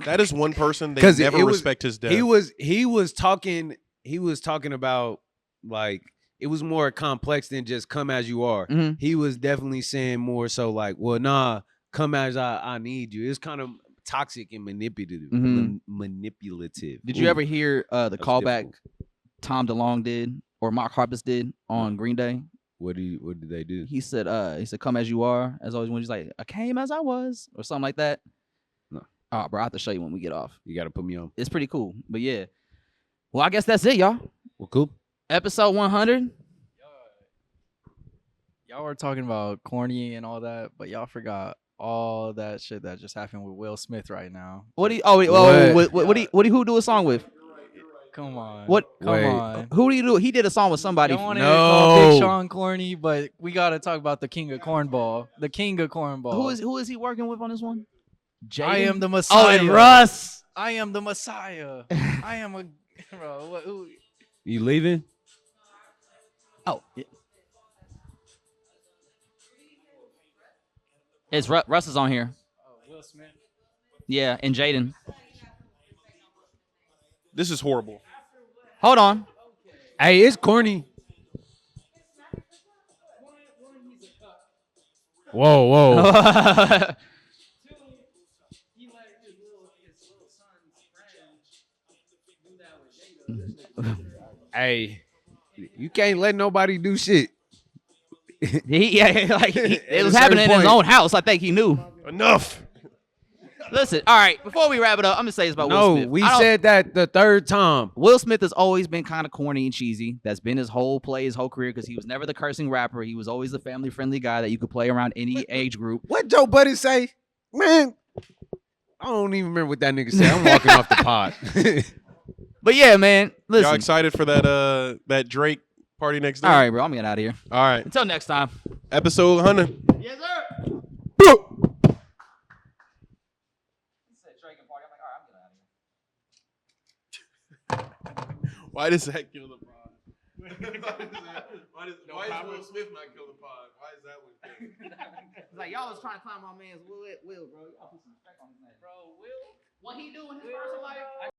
That is one person they 'Cause never it was- respect his death. He was talking about, like, it was more complex than just come as you are. Mhm. He was definitely saying more so like, well, nah, come as I need you. It's kind of toxic and manipulative. Mhm. Manipulative. Did you Ooh, ever hear the that's callback difficult. Tom DeLonge did or Mark Harpus did on Green Day? What did they do? He said, come as you are, as always, when he's like, I came as I was, or something like that. No. Oh, bro, I have to show you when we get off. You got to put me on. It's pretty cool. But yeah. Well, I guess that's it, y'all. Well, cool. Episode 100. Y'all were talking about corny and all that, but y'all forgot all that shit that just happened with Will Smith right now. What do you? Who do a song with? Come on. What? Come Wait. on. Who do you do? He did a song with somebody. Don't want to call Big No. Sean corny, but we gotta talk about the king of cornball. The king of cornball. Who is he working with on this one? I Jaden? am the Oh, Messiah. and Russ. I am the Messiah. I am a bro. Who? You leaving? Oh, yeah. It's Russ is on here. Oh, Will Smith. Yeah, and Jaden. This is horrible. Hold on. Hey, it's corny. Whoa. Hey, you can't let nobody do shit. It At was a happening in certain his point. own house. I think he knew. Enough. Listen, all right. Before we wrap it up, I'm gonna say this about Will No, Smith. we I don't- said that the third time. Will Smith has always been kind of corny and cheesy. That's been his whole career, because he was never the cursing rapper. He was always the family-friendly guy that you could play around any age group. What Joe Budden say? Man, I don't even remember what that nigga said. I'm walking off the pod. But yeah, man, Y'all listen. excited for that Drake party next door? All right, bro. I'm getting out of here. All right. Until next time. Episode 100. Yes, sir. Why does that kill the pod? Why does Will Smith not kill the pod? Why is that one killing? It's like y'all was trying to climb my man's Will, bro. Y'all put some respect on his name. Bro, Will. What he do in his personal life?